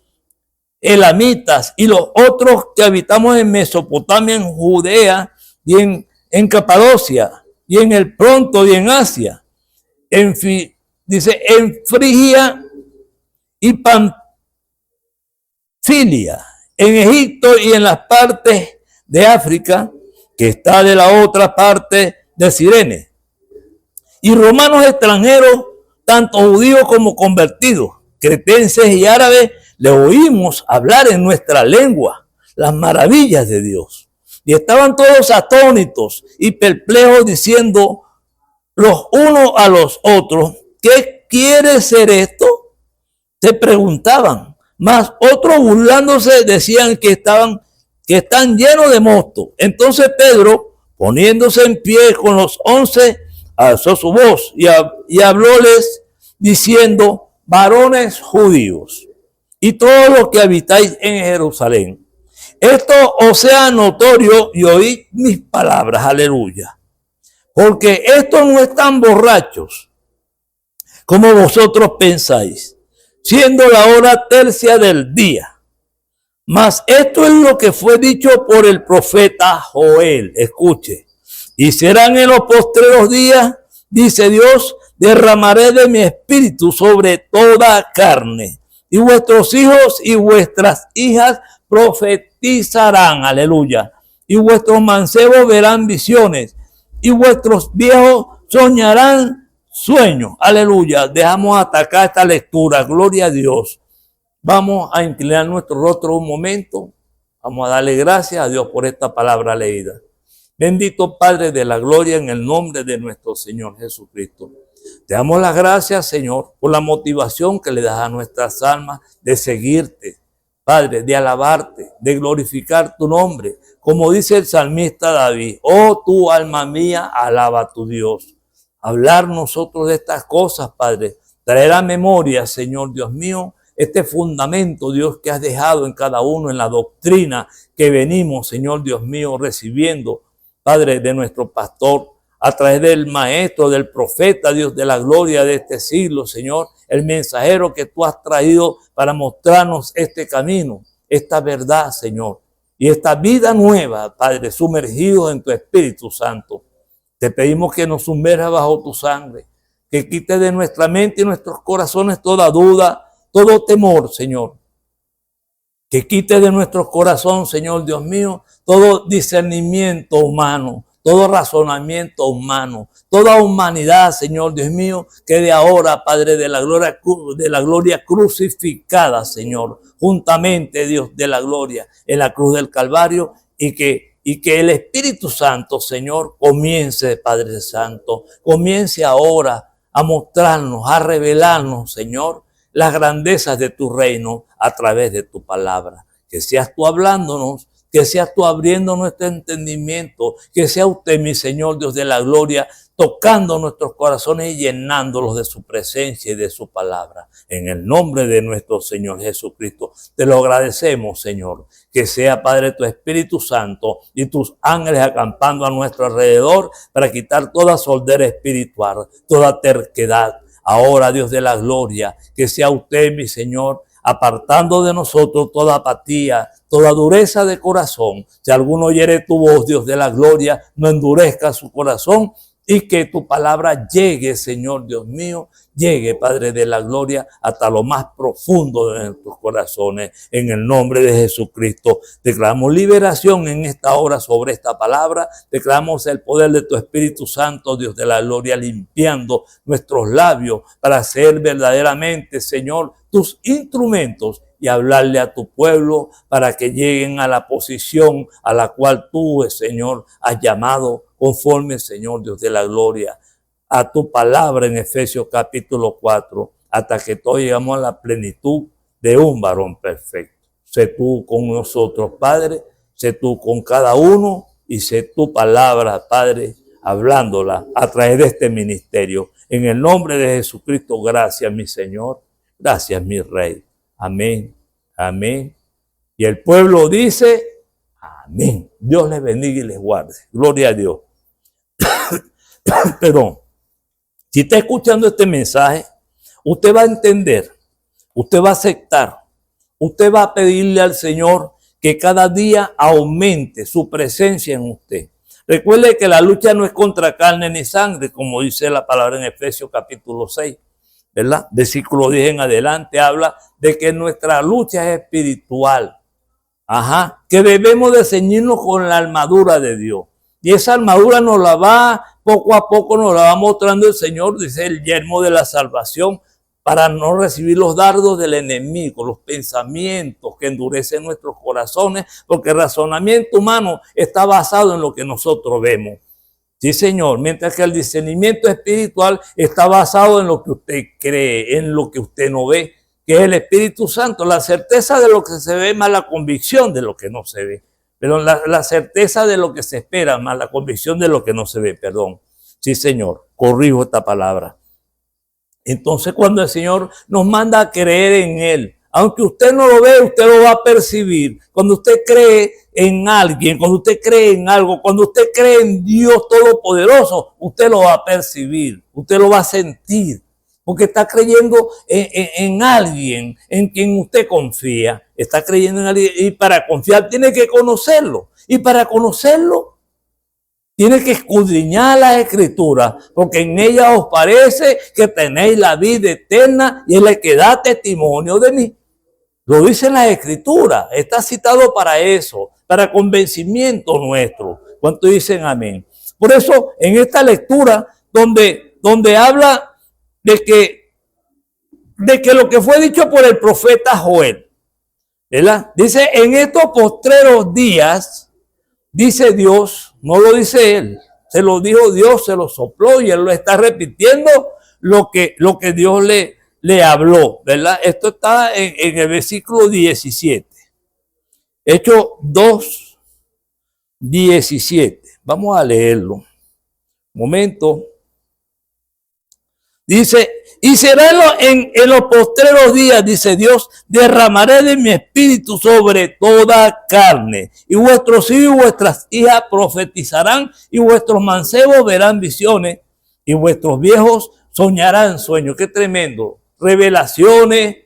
elamitas y los otros que habitamos en Mesopotamia, en Judea y en Capadocia y en el Ponto y en Asia, dice en Frigia y Pamfilia, en Egipto y en las partes de África que está de la otra parte de Cirene, y romanos extranjeros, tanto judíos como convertidos, cretenses y árabes, le oímos hablar en nuestra lengua las maravillas de Dios. Y estaban todos atónitos y perplejos, diciendo los unos a los otros, ¿qué quiere ser esto? Se preguntaban, mas otros burlándose decían que están llenos de mosto. Entonces Pedro, poniéndose en pie con los 11, alzó su voz y hablóles diciendo, varones judíos y todos los que habitáis en Jerusalén, esto os sea notorio y oíd mis palabras, aleluya, porque estos no están borrachos como vosotros pensáis, siendo la hora tercia del día. Mas esto es lo que fue dicho por el profeta Joel. Escuche. Y serán en los postreros días, dice Dios, derramaré de mi espíritu sobre toda carne. Y vuestros hijos y vuestras hijas profetizarán. Aleluya. Y vuestros mancebos verán visiones. Y vuestros viejos soñarán sueños. Aleluya. Dejamos atacar esta lectura. Gloria a Dios. Vamos a inclinar nuestro rostro un momento. Vamos a darle gracias a Dios por esta palabra leída. Bendito Padre de la gloria, en el nombre de nuestro Señor Jesucristo. Te damos las gracias, Señor, por la motivación que le das a nuestras almas de seguirte, Padre, de alabarte, de glorificar tu nombre. Como dice el salmista David, oh tu alma mía, alaba a tu Dios. Hablar nosotros de estas cosas, Padre, traer a memoria, Señor Dios mío, este fundamento, Dios, que has dejado en cada uno, en la doctrina que venimos, Señor Dios mío, recibiendo, Padre, de nuestro pastor, a través del maestro, del profeta, Dios de la gloria de este siglo, Señor, el mensajero que tú has traído para mostrarnos este camino, esta verdad, Señor, y esta vida nueva, Padre, sumergidos en tu Espíritu Santo. Te pedimos que nos sumerjas bajo tu sangre, que quites de nuestra mente y nuestros corazones toda duda, todo temor, Señor. Que quite de nuestro corazón, Señor Dios mío, todo discernimiento humano, todo razonamiento humano, toda humanidad, Señor Dios mío, que de ahora, Padre de la gloria crucificada, Señor, juntamente, Dios de la gloria, en la cruz del Calvario, y que el Espíritu Santo, Señor, comience, Padre Santo, comience ahora a mostrarnos, a revelarnos, Señor, las grandezas de tu reino a través de tu palabra. Que seas tú hablándonos, que seas tú abriendo nuestro entendimiento, que sea usted, mi Señor, Dios de la gloria, tocando nuestros corazones y llenándolos de su presencia y de su palabra. En el nombre de nuestro Señor Jesucristo, te lo agradecemos, Señor. Que sea, Padre, tu Espíritu Santo y tus ángeles acampando a nuestro alrededor para quitar toda soldera espiritual, toda terquedad. Ahora, Dios de la gloria, que sea usted, mi Señor, apartando de nosotros toda apatía, toda dureza de corazón. Si alguno oyere tu voz, Dios de la gloria, no endurezca su corazón, y que tu palabra llegue, Señor Dios mío, llegue, Padre de la gloria, hasta lo más profundo de nuestros corazones. En el nombre de Jesucristo, declaramos liberación en esta hora sobre esta palabra. Declaramos el poder de tu Espíritu Santo, Dios de la gloria, limpiando nuestros labios para ser verdaderamente, Señor, tus instrumentos y hablarle a tu pueblo para que lleguen a la posición a la cual tú, Señor, has llamado conforme, Señor Dios de la gloria, a tu palabra en Efesios capítulo 4, hasta que todos llegamos a la plenitud de un varón perfecto. Sé tú con nosotros, Padre, sé tú con cada uno y sé tu palabra, Padre, hablándola a través de este ministerio. En el nombre de Jesucristo, gracias, mi Señor, gracias, mi Rey. Amén, amén. Y el pueblo dice, amén. Dios les bendiga y les guarde. Gloria a Dios. Perdón. Si está escuchando este mensaje, usted va a entender, usted va a aceptar, usted va a pedirle al Señor que cada día aumente su presencia en usted. Recuerde que la lucha no es contra carne ni sangre, como dice la palabra en Efesios capítulo 6, ¿verdad? Versículo 10 en adelante habla de que nuestra lucha es espiritual. Que debemos de ceñirnos con la armadura de Dios. Y esa armadura nos la va, poco a poco nos la va mostrando el Señor, dice el yelmo de la salvación, para no recibir los dardos del enemigo, los pensamientos que endurecen nuestros corazones, porque el razonamiento humano está basado en lo que nosotros vemos. Sí, Señor, mientras que el discernimiento espiritual está basado en lo que usted cree, en lo que usted no ve, que es el Espíritu Santo, la certeza de lo que se ve más la convicción de lo que no se ve. Pero la certeza de lo que se espera más la convicción de lo que no se ve, perdón. Sí, Señor, corrijo esta palabra. Entonces, cuando el Señor nos manda a creer en Él, aunque usted no lo ve, usted lo va a percibir. Cuando usted cree en alguien, cuando usted cree en algo, cuando usted cree en Dios Todopoderoso, usted lo va a percibir, usted lo va a sentir. Porque está creyendo en alguien en quien usted confía. Está creyendo en alguien y para confiar tiene que conocerlo. Y para conocerlo tiene que escudriñar las Escrituras, porque en ellas os parece que tenéis la vida eterna y es la que da testimonio de mí. Lo dicen las Escrituras. Está citado para eso, para convencimiento nuestro. ¿Cuántos dicen amén? Por eso en esta lectura donde habla de que lo que fue dicho por el profeta Joel, ¿verdad? Dice, en estos postreros días, dice Dios, no lo dice él, se lo dijo Dios, se lo sopló y él lo está repitiendo lo que Dios le habló, ¿verdad? Esto está en el versículo 17. Hechos 2, 17. Vamos a leerlo. Un momento. Dice, y será en los postreros días, dice Dios, derramaré de mi espíritu sobre toda carne. Y vuestros hijos y vuestras hijas profetizarán, y vuestros mancebos verán visiones, y vuestros viejos soñarán sueños. Qué tremendo. Revelaciones,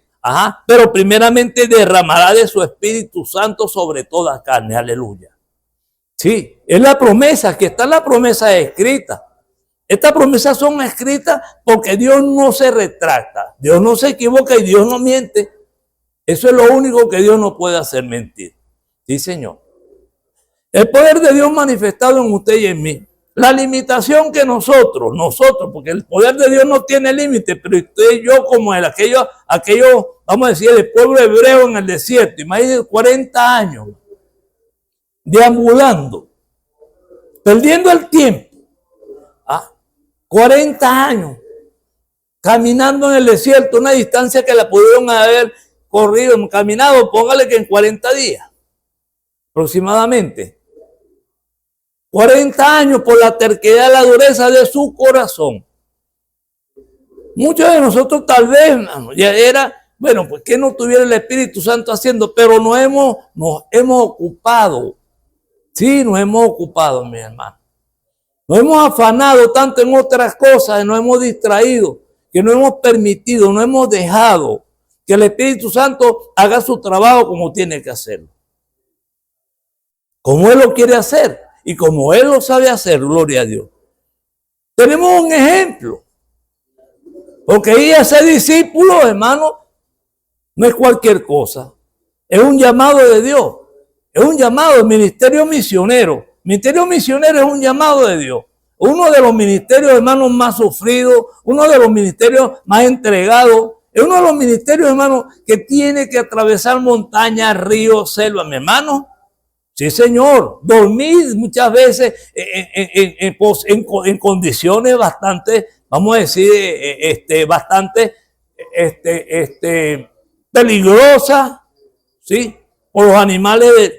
pero primeramente derramará de su Espíritu Santo sobre toda carne. Aleluya. Sí, es la promesa, que está en la promesa escrita. Estas promesas son escritas porque Dios no se retracta, Dios no se equivoca y Dios no miente. Eso es lo único que Dios no puede hacer mentir. Sí, Señor. El poder de Dios manifestado en usted y en mí. La limitación que nosotros, porque el poder de Dios no tiene límite, pero usted y yo como aquellos, vamos a decir, el pueblo hebreo en el desierto, imagínense 40 años deambulando, perdiendo el tiempo. 40 años caminando en el desierto, una distancia que la pudieron haber caminado, póngale que en 40 días. aproximadamente. 40 años por la terquedad y la dureza de su corazón. Muchos de nosotros tal vez, hermano, ya era, bueno, pues que no tuviera el Espíritu Santo haciendo, pero nos hemos ocupado. Sí, nos hemos ocupado, mi hermano. Nos hemos afanado tanto en otras cosas, nos hemos distraído, que no hemos permitido, no hemos dejado que el Espíritu Santo haga su trabajo como tiene que hacerlo. Como Él lo quiere hacer y como Él lo sabe hacer, gloria a Dios. Tenemos un ejemplo. Porque ir a ser discípulo, hermano, no es cualquier cosa. Es un llamado de Dios. Es un llamado del ministerio misionero. Ministerio misionero es un llamado de Dios. Uno de los ministerios, hermanos, más sufridos, uno de los ministerios más entregados. Es uno de los ministerios, hermanos, que tiene que atravesar montañas, ríos, selvas, mi hermano. Sí, señor. Dormir muchas veces en condiciones bastante, vamos a decir, bastante peligrosas, ¿sí? Por los animales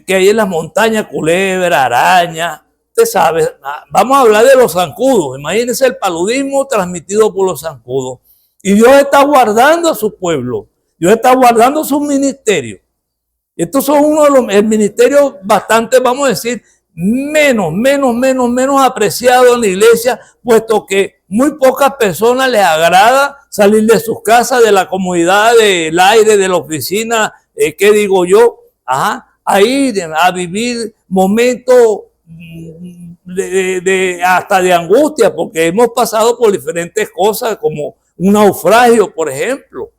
que hay en las montañas, culebra, araña. Usted sabe, vamos a hablar de los zancudos. Imagínense el paludismo transmitido por los zancudos. Y Dios está guardando a su pueblo. Dios está guardando sus ministerios. Estos son uno de los ministerios bastante, vamos a decir, menos apreciados en la iglesia, puesto que muy pocas personas les agrada salir de sus casas, de la comodidad, del aire, de la oficina, ¿qué digo yo? A ir a vivir momentos hasta de angustia, porque hemos pasado por diferentes cosas, como un naufragio, por ejemplo.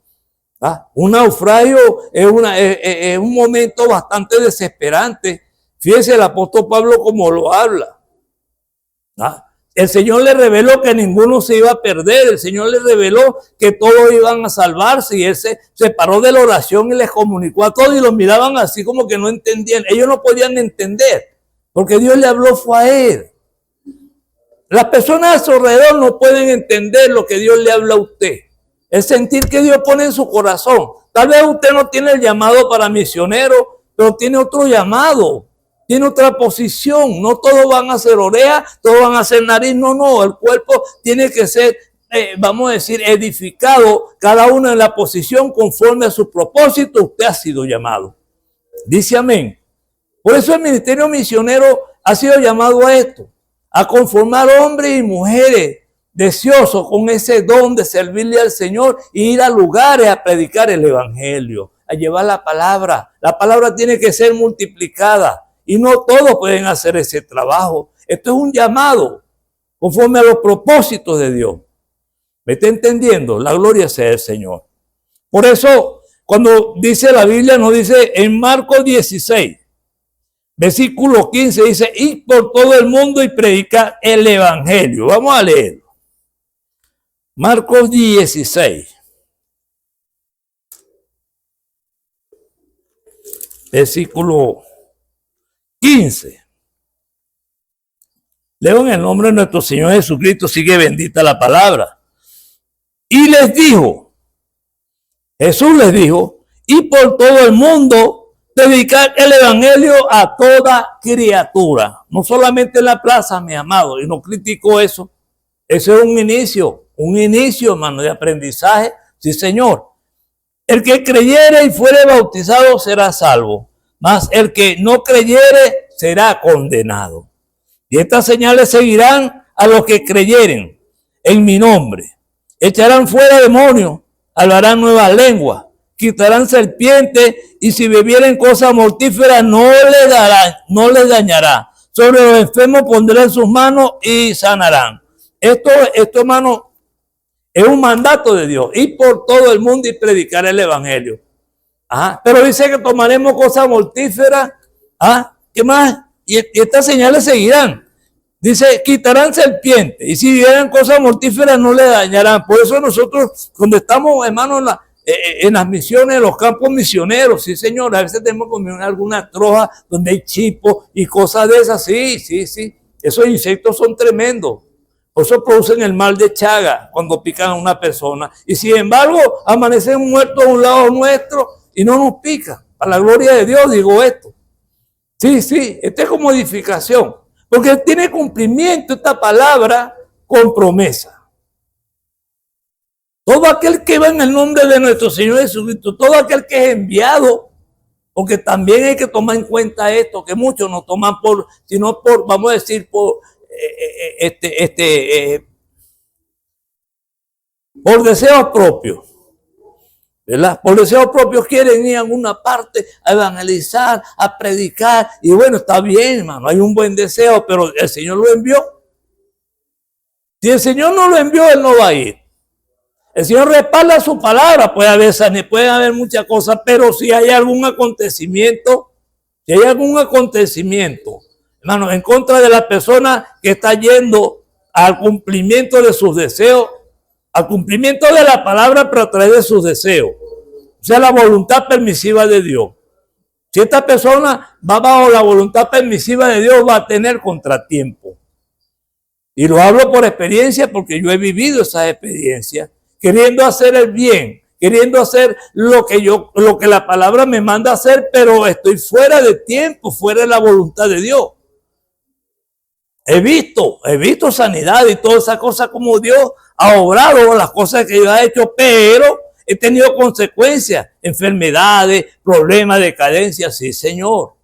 Un naufragio es un momento bastante desesperante. Fíjese el apóstol Pablo como lo habla. El Señor le reveló que ninguno se iba a perder. El Señor le reveló que todos iban a salvarse. Y Él se separó de la oración y les comunicó a todos y los miraban así como que no entendían. Ellos no podían entender porque Dios le habló fue a Él. Las personas a su alrededor no pueden entender lo que Dios le habla a usted. El sentir que Dios pone en su corazón. Tal vez usted no tiene el llamado para misionero, pero tiene otro llamado. Tiene otra posición. No todos van a ser orejas, todos van a ser nariz. No. El cuerpo tiene que ser, vamos a decir, edificado. Cada uno en la posición conforme a su propósito. Usted ha sido llamado. Dice amén. Por eso el ministerio misionero ha sido llamado a esto. A conformar hombres y mujeres deseosos con ese don de servirle al Señor e ir a lugares a predicar el evangelio, a llevar la palabra. La palabra tiene que ser multiplicada y no todos pueden hacer ese trabajo. Esto es un llamado conforme a los propósitos de Dios. ¿Me está entendiendo? La gloria sea el Señor. Por eso, cuando dice la Biblia, nos dice en Marcos 16, versículo 15, dice, id por todo el mundo y predicar el evangelio. Vamos a leerlo. Marcos 16, versículo 15. Leo en el nombre de nuestro Señor Jesucristo, sigue bendita la palabra. Y les dijo, Jesús les dijo, y por todo el mundo predicar el evangelio a toda criatura. No solamente en la plaza, mi amado, y no critico eso. Eso es un inicio, hermano, de aprendizaje. Sí, Señor. El que creyere y fuere bautizado será salvo, mas el que no creyere será condenado. Y estas señales seguirán a los que creyeren en mi nombre. Echarán fuera demonios, hablarán nuevas lenguas, quitarán serpientes y si bebieren cosas mortíferas no les dañará. Sobre los enfermos pondrán sus manos y sanarán. Esto, hermano, es un mandato de Dios. Ir por todo el mundo y predicar el evangelio. Pero dice que tomaremos cosas mortíferas. ¿Qué más? Y estas señales seguirán. Dice, quitarán serpientes. Y si vieran cosas mortíferas no le dañarán. Por eso nosotros, cuando estamos, hermano, en las misiones, en los campos misioneros, sí, señor, a veces tenemos que mirar alguna troja donde hay chipos y cosas de esas. Sí. Esos insectos son tremendos. Por eso producen el mal de Chaga cuando pican a una persona. Y sin embargo, amanecen muertos a un lado nuestro y no nos pican. A la gloria de Dios digo esto. Sí, sí, esta es como edificación. Porque tiene cumplimiento esta palabra con promesa. Todo aquel que va en el nombre de nuestro Señor Jesucristo, todo aquel que es enviado, porque también hay que tomar en cuenta esto, que muchos no toman sino por, vamos a decir, por deseos propios. ¿Verdad? Por deseos propios quieren ir a alguna parte a evangelizar, a predicar. Y bueno, está bien, hermano, hay un buen deseo, pero el Señor lo envió. Si el Señor no lo envió, Él no va a ir. El Señor respalda su palabra. Puede haber muchas cosas, pero si hay algún acontecimiento, hermano, en contra de la persona que está yendo al cumplimiento de sus deseos, al cumplimiento de la palabra, pero a través de sus deseos. O sea, la voluntad permisiva de Dios. Si esta persona va bajo la voluntad permisiva de Dios, va a tener contratiempo. Y lo hablo por experiencia, porque yo he vivido esas experiencias, queriendo hacer el bien, queriendo hacer lo que la palabra me manda hacer, pero estoy fuera de tiempo, fuera de la voluntad de Dios. He visto sanidad y todas esas cosas como Dios ha obrado, las cosas que Dios ha hecho, pero he tenido consecuencias, enfermedades, problemas, decadencias, sí, Señor.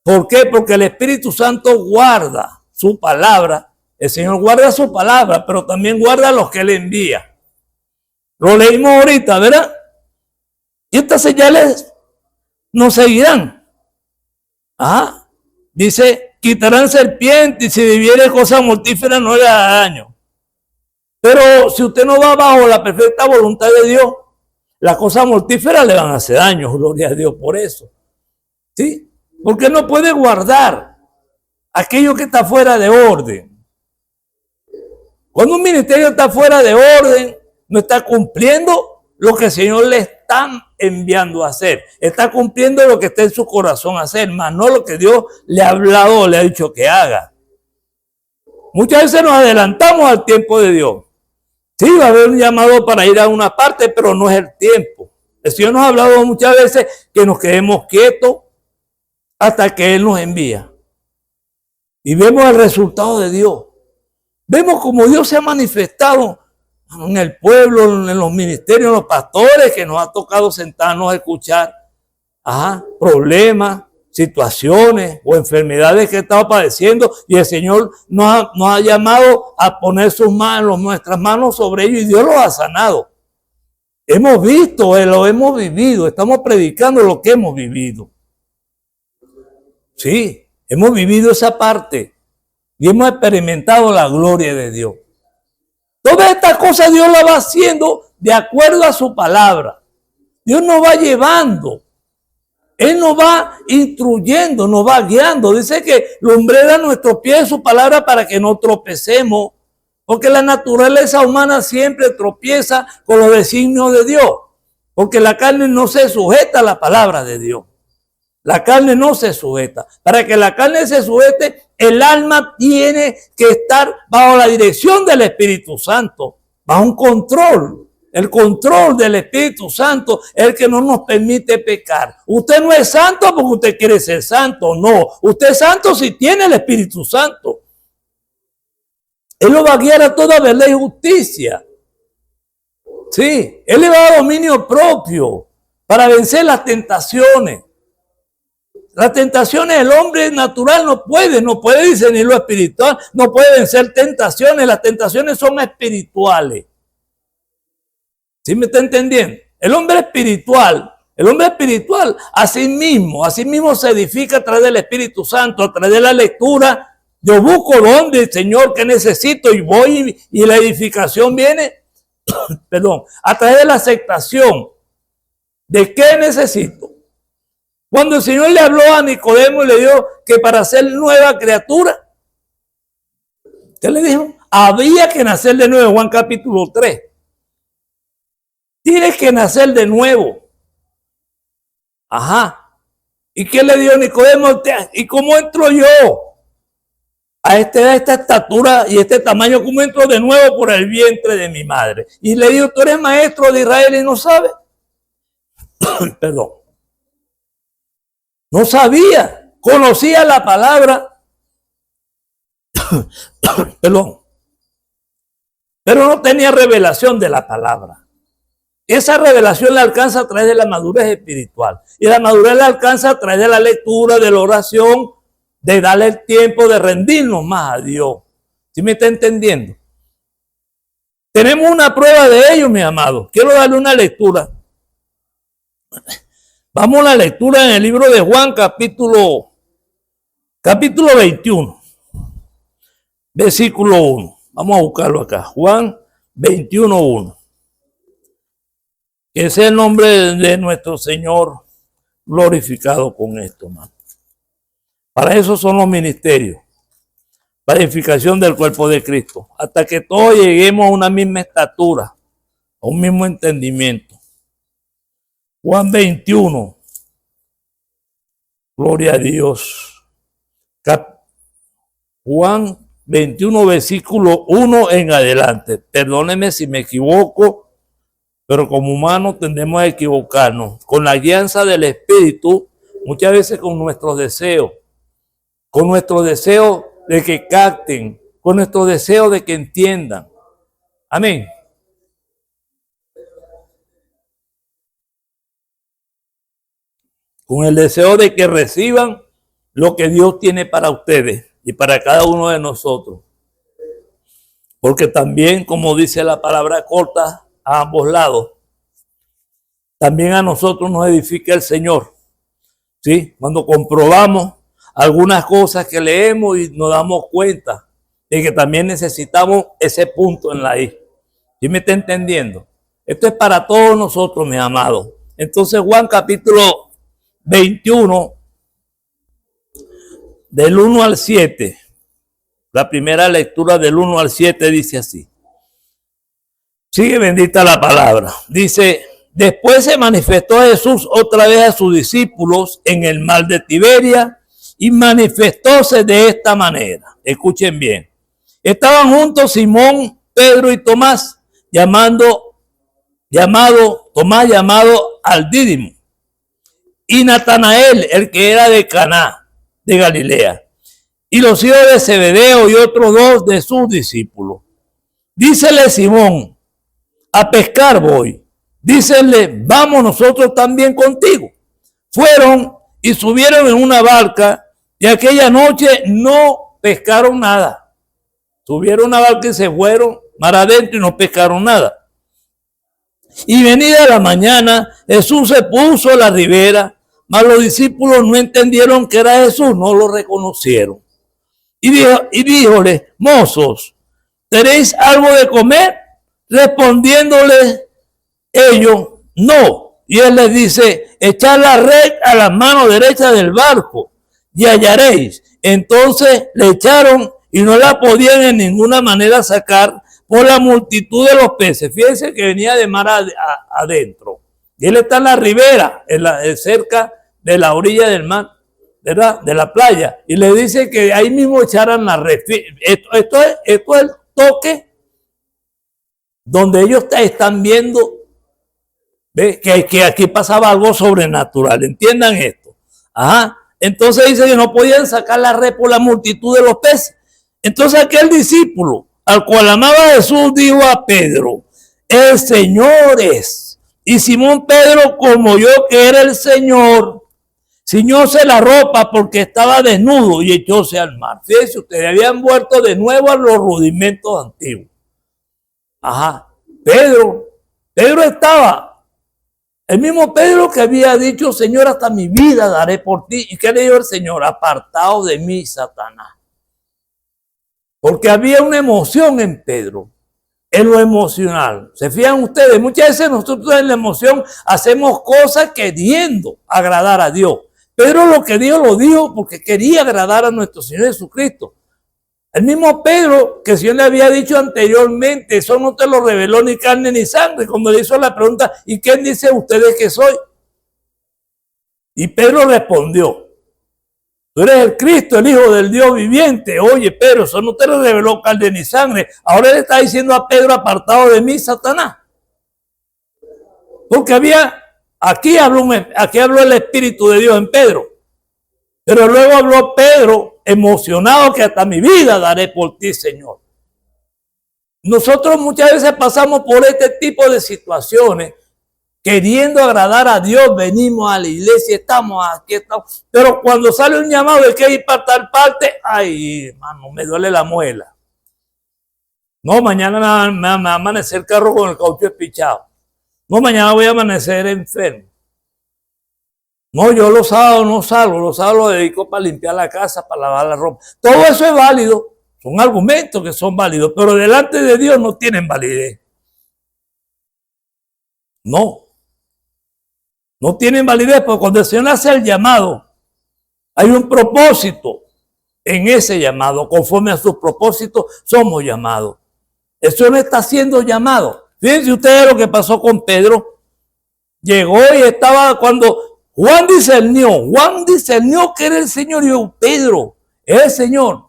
¿Por qué? Porque el Espíritu Santo guarda su palabra. El Señor guarda su palabra, pero también guarda a los que le envía. Lo leímos ahorita, ¿verdad? Y estas señales nos seguirán. Ajá. Dice, quitarán serpientes y si viviere cosas mortíferas no le hará daño. Pero si usted no va bajo la perfecta voluntad de Dios, las cosas mortíferas le van a hacer daño. Gloria a Dios por eso. ¿Sí? Porque no puede guardar aquello que está fuera de orden. Cuando un ministerio está fuera de orden, no está cumpliendo lo que el Señor le está enviando a hacer. Está cumpliendo lo que está en su corazón a hacer, más no lo que Dios le ha hablado o le ha dicho que haga. Muchas veces nos adelantamos al tiempo de Dios. Sí, va a haber un llamado para ir a una parte, pero no es el tiempo. El Señor nos ha hablado muchas veces que nos quedemos quietos hasta que Él nos envía. Y vemos el resultado de Dios. Vemos cómo Dios se ha manifestado en el pueblo, en los ministerios, en los pastores, que nos ha tocado sentarnos a escuchar problemas, situaciones o enfermedades que estamos padeciendo, y el Señor nos ha llamado a poner nuestras manos sobre ellos, y Dios los ha sanado. Hemos visto, lo hemos vivido, estamos predicando lo que hemos vivido. Sí, hemos vivido esa parte y hemos experimentado la gloria de Dios. Todas estas cosas Dios las va haciendo de acuerdo a su palabra. Dios nos va llevando. Él nos va instruyendo, nos va guiando. Dice que lumbrera nuestros pies su palabra para que no tropecemos. Porque la naturaleza humana siempre tropieza con los designios de Dios. Porque la carne no se sujeta a la palabra de Dios. La carne no se sujeta. Para que la carne se sujete, el alma tiene que estar bajo la dirección del Espíritu Santo, bajo un control. El control del Espíritu Santo es el que no nos permite pecar. Usted no es santo porque usted quiere ser santo, no. Usted es santo si tiene el Espíritu Santo. Él lo va a guiar a toda verdad y justicia. Sí, Él le va a dar dominio propio para vencer las tentaciones. Las tentaciones el hombre natural no puede discernir lo espiritual, no puede vencer tentaciones. Las tentaciones son espirituales. ¿Sí me está entendiendo? El hombre espiritual, así mismo se edifica a través del Espíritu Santo, a través de la lectura. Yo busco donde, Señor, que necesito, y voy, y la edificación viene, a través de la aceptación de qué necesito. Cuando el Señor le habló a Nicodemo y le dijo que para ser nueva criatura, ¿qué le dijo? Había que nacer de nuevo, Juan capítulo 3. Tienes que nacer de nuevo. ¿Y qué le dio Nicodemo? ¿Y cómo entro yo a esta estatura y este tamaño? ¿Cómo entro de nuevo por el vientre de mi madre? Y le dijo, tú eres maestro de Israel y no sabes. No sabía conocía la palabra, perdón, pero no tenía revelación de la palabra. Esa revelación la alcanza a través de la madurez espiritual. Y la madurez la alcanza a través de la lectura, de la oración, de darle el tiempo de rendirnos más a Dios. ¿Sí me está entendiendo? Tenemos una prueba de ello, mis amados. Quiero darle una lectura. Vamos a la lectura en el libro de Juan, capítulo 21, versículo 1. Vamos a buscarlo acá. Juan 21, 1. Que sea el nombre de nuestro Señor glorificado con esto, hermano. Para eso son los ministerios. Para edificación del cuerpo de Cristo. Hasta que todos lleguemos a una misma estatura, a un mismo entendimiento. Juan 21. Gloria a Dios. Juan 21, versículo 1 en adelante. Perdónenme si me equivoco, pero como humanos tendemos a equivocarnos. Con la guianza del Espíritu, muchas veces con nuestros deseos. Con nuestro deseo de que capten, con nuestro deseo de que entiendan. Amén. Con el deseo de que reciban lo que Dios tiene para ustedes y para cada uno de nosotros. Porque también, como dice la palabra corta, a ambos lados, también a nosotros nos edifica el Señor. ¿Sí? Cuando comprobamos algunas cosas que leemos y nos damos cuenta de que también necesitamos ese punto en la I. ¿Sí me está entendiendo? Esto es para todos nosotros, mis amados. Entonces Juan capítulo 21, del 1 al 7. La primera lectura del 1 al 7 dice así. Sigue bendita la palabra. Dice, después se manifestó Jesús otra vez a sus discípulos en el mar de Tiberia, y manifestóse de esta manera. Escuchen bien. Estaban juntos Simón, Pedro y Tomás, llamado al Dídimo, y Natanael, el que era de Caná, de Galilea, y los hijos de Zebedeo y otros dos de sus discípulos. Dícele Simón, a pescar voy. Dícele, vamos nosotros también contigo. Fueron y subieron en una barca, y aquella noche no pescaron nada. Subieron una barca y se fueron mar adentro y no pescaron nada. Y venida la mañana, Jesús se puso a la ribera, mas los discípulos no entendieron que era Jesús, no lo reconocieron. Y díjole, mozos, ¿tenéis algo de comer? Respondiéndole ellos, no. Y él les dice, echad la red a la mano derecha del barco y hallaréis. Entonces le echaron y no la podían en ninguna manera sacar por la multitud de los peces. Fíjense que venía de mar adentro. Y él está en la ribera, cerca de la orilla del mar, ¿verdad? De la playa. Y le dice que ahí mismo echaran la red. Esto es el toque donde ellos están viendo, ¿ve? Que aquí pasaba algo sobrenatural. Entiendan esto. Ajá. Entonces dice que no podían sacar la red por la multitud de los peces. Entonces aquel discípulo al cual amaba Jesús dijo a Pedro, el Señor es. Y Simón Pedro, como yo que era el Señor, ciñóse la ropa porque estaba desnudo y echóse al mar. Fíjense, ustedes habían vuelto de nuevo a los rudimentos antiguos. Ajá. Pedro estaba, el mismo Pedro que había dicho, Señor, hasta mi vida daré por ti. ¿Y qué le dijo el Señor? Apartado de mí, Satanás. Porque había una emoción en Pedro, en lo emocional. ¿Se fijan ustedes? Muchas veces nosotros en la emoción hacemos cosas queriendo agradar a Dios. Pedro lo que dijo lo dijo porque quería agradar a nuestro Señor Jesucristo. El mismo Pedro que el Señor le había dicho anteriormente, eso no te lo reveló ni carne ni sangre, cuando le hizo la pregunta, ¿y quién dice ustedes que soy? Y Pedro respondió, tú eres el Cristo, el Hijo del Dios viviente. Oye, Pedro, eso no te lo reveló carne ni sangre. Ahora le está diciendo a Pedro, apartado de mí, Satanás. Porque aquí habló el Espíritu de Dios en Pedro. Pero luego habló Pedro, emocionado, que hasta mi vida daré por ti, Señor. Nosotros muchas veces pasamos por este tipo de situaciones, queriendo agradar a Dios, venimos a la iglesia, estamos aquí, estamos. Pero cuando sale un llamado de que ir para tal parte, ay, hermano, me duele la muela. No, mañana me va a amanecer el carro con el caucho espichado. No, mañana voy a amanecer enfermo. No, yo los sábados no salgo, los sábados los dedico para limpiar la casa, para lavar la ropa. Todo eso es válido, son argumentos que son válidos, pero delante de Dios no tienen validez. No tienen validez, porque cuando el Señor hace el llamado, hay un propósito en ese llamado. Conforme a sus propósitos somos llamados. Eso no está siendo llamado. Fíjense ustedes lo que pasó con Pedro. Llegó y estaba cuando Juan discernió que era el Señor. Y yo, Pedro, es el Señor.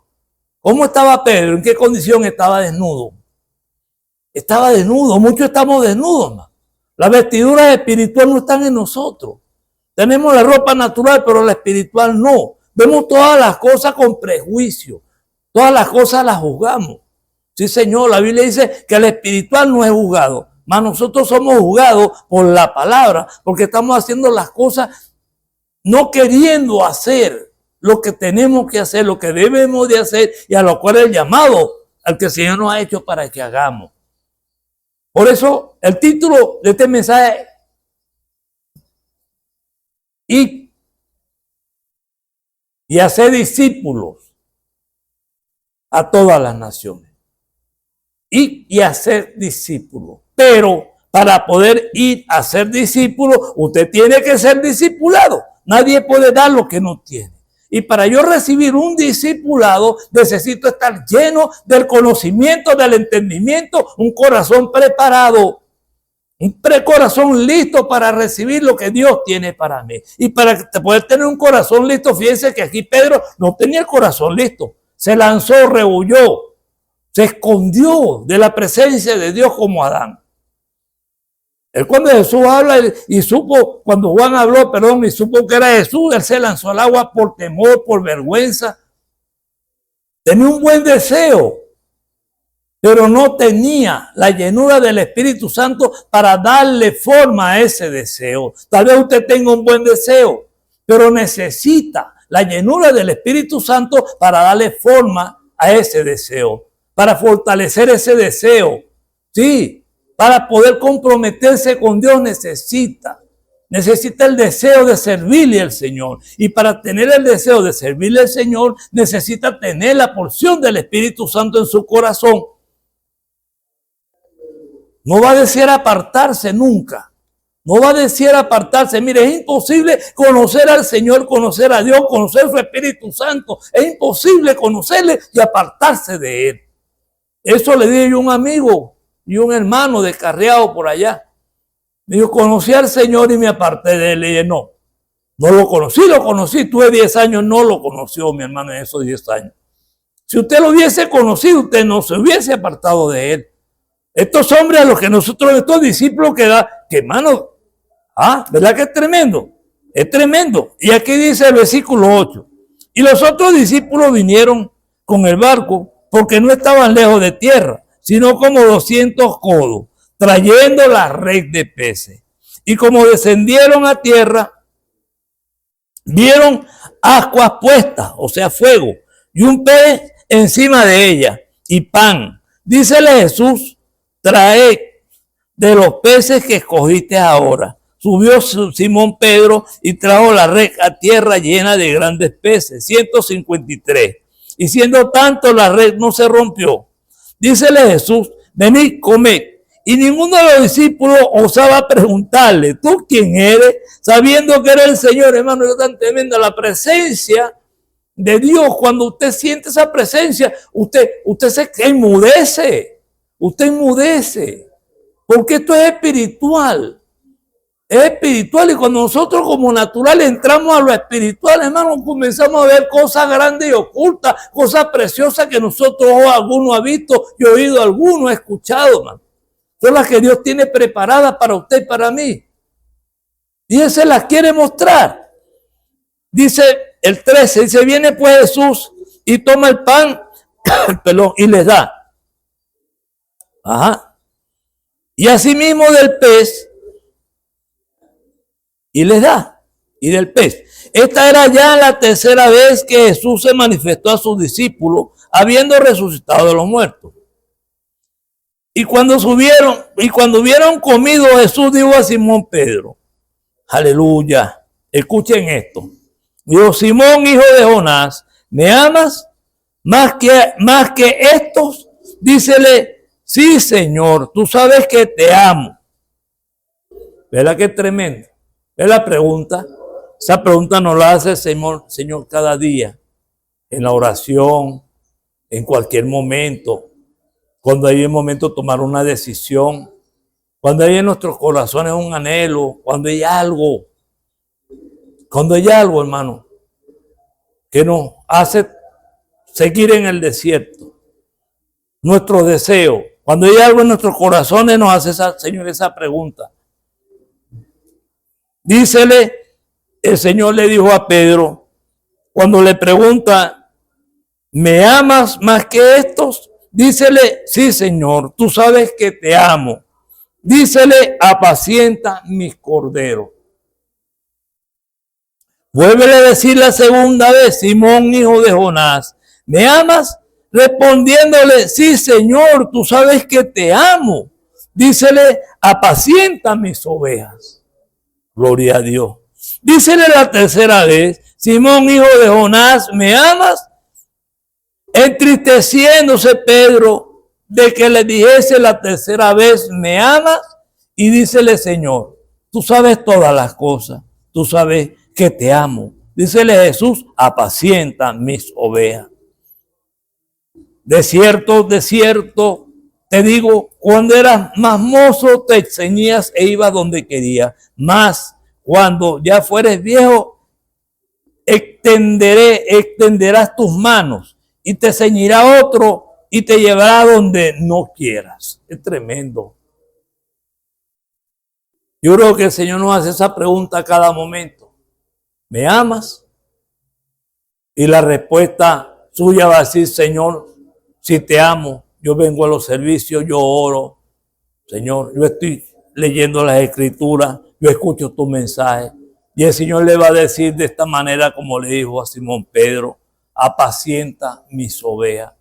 ¿Cómo estaba Pedro? ¿En qué condición estaba desnudo? Estaba desnudo. Muchos estamos desnudos, man. Las vestiduras espirituales no están en nosotros. Tenemos la ropa natural, pero la espiritual no. Vemos todas las cosas con prejuicio. Todas las cosas las juzgamos. Sí, Señor, la Biblia dice que el espiritual no es juzgado. Mas nosotros somos juzgados por la palabra, porque estamos haciendo las cosas no queriendo hacer lo que tenemos que hacer, lo que debemos de hacer, y a lo cual el llamado al que el Señor nos ha hecho para que hagamos. Por eso el título de este mensaje es y hacer discípulos a todas las naciones. Y hacer discípulos. Pero para poder ir a ser discípulo, usted tiene que ser discipulado. Nadie puede dar lo que no tiene. Y para yo recibir un discipulado, necesito estar lleno del conocimiento, del entendimiento, un corazón preparado, un corazón listo para recibir lo que Dios tiene para mí. Y para poder tener un corazón listo, fíjense que aquí Pedro no tenía el corazón listo. Se lanzó, rehuyó, se escondió de la presencia de Dios como Adán. Él cuando Jesús habla y supo, cuando Juan habló, y supo que era Jesús, él se lanzó al agua por temor, por vergüenza. Tenía un buen deseo, pero no tenía la llenura del Espíritu Santo para darle forma a ese deseo. Tal vez usted tenga un buen deseo, pero necesita la llenura del Espíritu Santo para darle forma a ese deseo, para fortalecer ese deseo. Sí. Para poder comprometerse con Dios necesita el deseo de servirle al Señor. Y para tener el deseo de servirle al Señor, necesita tener la porción del Espíritu Santo en su corazón. No va a desear apartarse nunca. No va a desear apartarse. Mire, es imposible conocer al Señor, conocer a Dios, conocer su Espíritu Santo. Es imposible conocerle y apartarse de Él. Eso le dije yo a un amigo y un hermano descarriado por allá. Me dijo, conocí al Señor y me aparté de Él. Le dije, no lo conocí. Tuve 10 años, no lo conoció mi hermano en esos 10 años. Si usted lo hubiese conocido, usted no se hubiese apartado de Él. Estos hombres a los que nosotros, estos discípulos que hermano, ¿verdad que es tremendo? Es tremendo. Y aquí dice el versículo 8. Y los otros discípulos vinieron con el barco porque no estaban lejos de tierra, sino como 200 codos, trayendo la red de peces. Y como descendieron a tierra, vieron ascuas puestas, o sea, fuego, y un pez encima de ella, y pan. Dícele Jesús, traed de los peces que escogiste ahora. Subió Simón Pedro y trajo la red a tierra llena de grandes peces, 153. Y siendo tanto, la red no se rompió. Dícele Jesús, venid, comed. Y ninguno de los discípulos osaba preguntarle, ¿tú quién eres? Sabiendo que era el Señor. Hermano, es tan tremenda la presencia de Dios. Cuando usted siente esa presencia, usted se enmudece. Usted enmudece. Porque esto es espiritual. Es espiritual, y cuando nosotros como naturales entramos a lo espiritual, hermano, comenzamos a ver cosas grandes y ocultas, cosas preciosas que nosotros alguno ha visto y oído, alguno ha escuchado, hermano. Son las que Dios tiene preparadas para usted y para mí. Y Él se las quiere mostrar. Dice el 13 dice, viene pues Jesús y toma el pan, perdón, y les da. Ajá. Y asimismo del pez, y les da, y del pez. Esta era ya la tercera vez que Jesús se manifestó a sus discípulos, habiendo resucitado de los muertos. Y cuando hubieron comido, Jesús dijo a Simón Pedro, aleluya, escuchen esto. Dijo, Simón, hijo de Jonás, ¿me amas más que estos? Dícele, sí, Señor, tú sabes que te amo. ¿Verdad que tremendo? ¿Ves la pregunta? Esa pregunta nos la hace el Señor cada día, en la oración, en cualquier momento, cuando hay un momento de tomar una decisión, cuando hay en nuestros corazones un anhelo, cuando hay algo, hermano, que nos hace seguir en el desierto, nuestros deseos, cuando hay algo en nuestros corazones nos hace Señor esa pregunta. Dícele, el Señor le dijo a Pedro, cuando le pregunta, ¿me amas más que estos? Dícele, sí, Señor, tú sabes que te amo. Dícele, apacienta mis corderos. Vuélvele a decir la segunda vez, Simón, hijo de Jonás, ¿me amas? Respondiéndole, sí, Señor, tú sabes que te amo. Dícele, apacienta mis ovejas. Gloria a Dios. Dícele la tercera vez, Simón, hijo de Jonás, ¿me amas? Entristeciéndose Pedro de que le dijese la tercera vez, ¿me amas? Y dícele, Señor, tú sabes todas las cosas, tú sabes que te amo. Dícele Jesús, apacienta mis ovejas. De cierto, te digo, cuando eras más mozo te ceñías e ibas donde querías. Mas cuando ya fueres viejo, extenderás tus manos y te ceñirá otro y te llevará donde no quieras. Es tremendo. Yo creo que el Señor nos hace esa pregunta a cada momento. ¿Me amas? Y la respuesta suya va a decir, Señor, si te amo, yo vengo a los servicios, yo oro. Señor, yo estoy leyendo las escrituras, yo escucho tu mensaje. Y el Señor le va a decir de esta manera como le dijo a Simón Pedro, apacienta mis ovejas.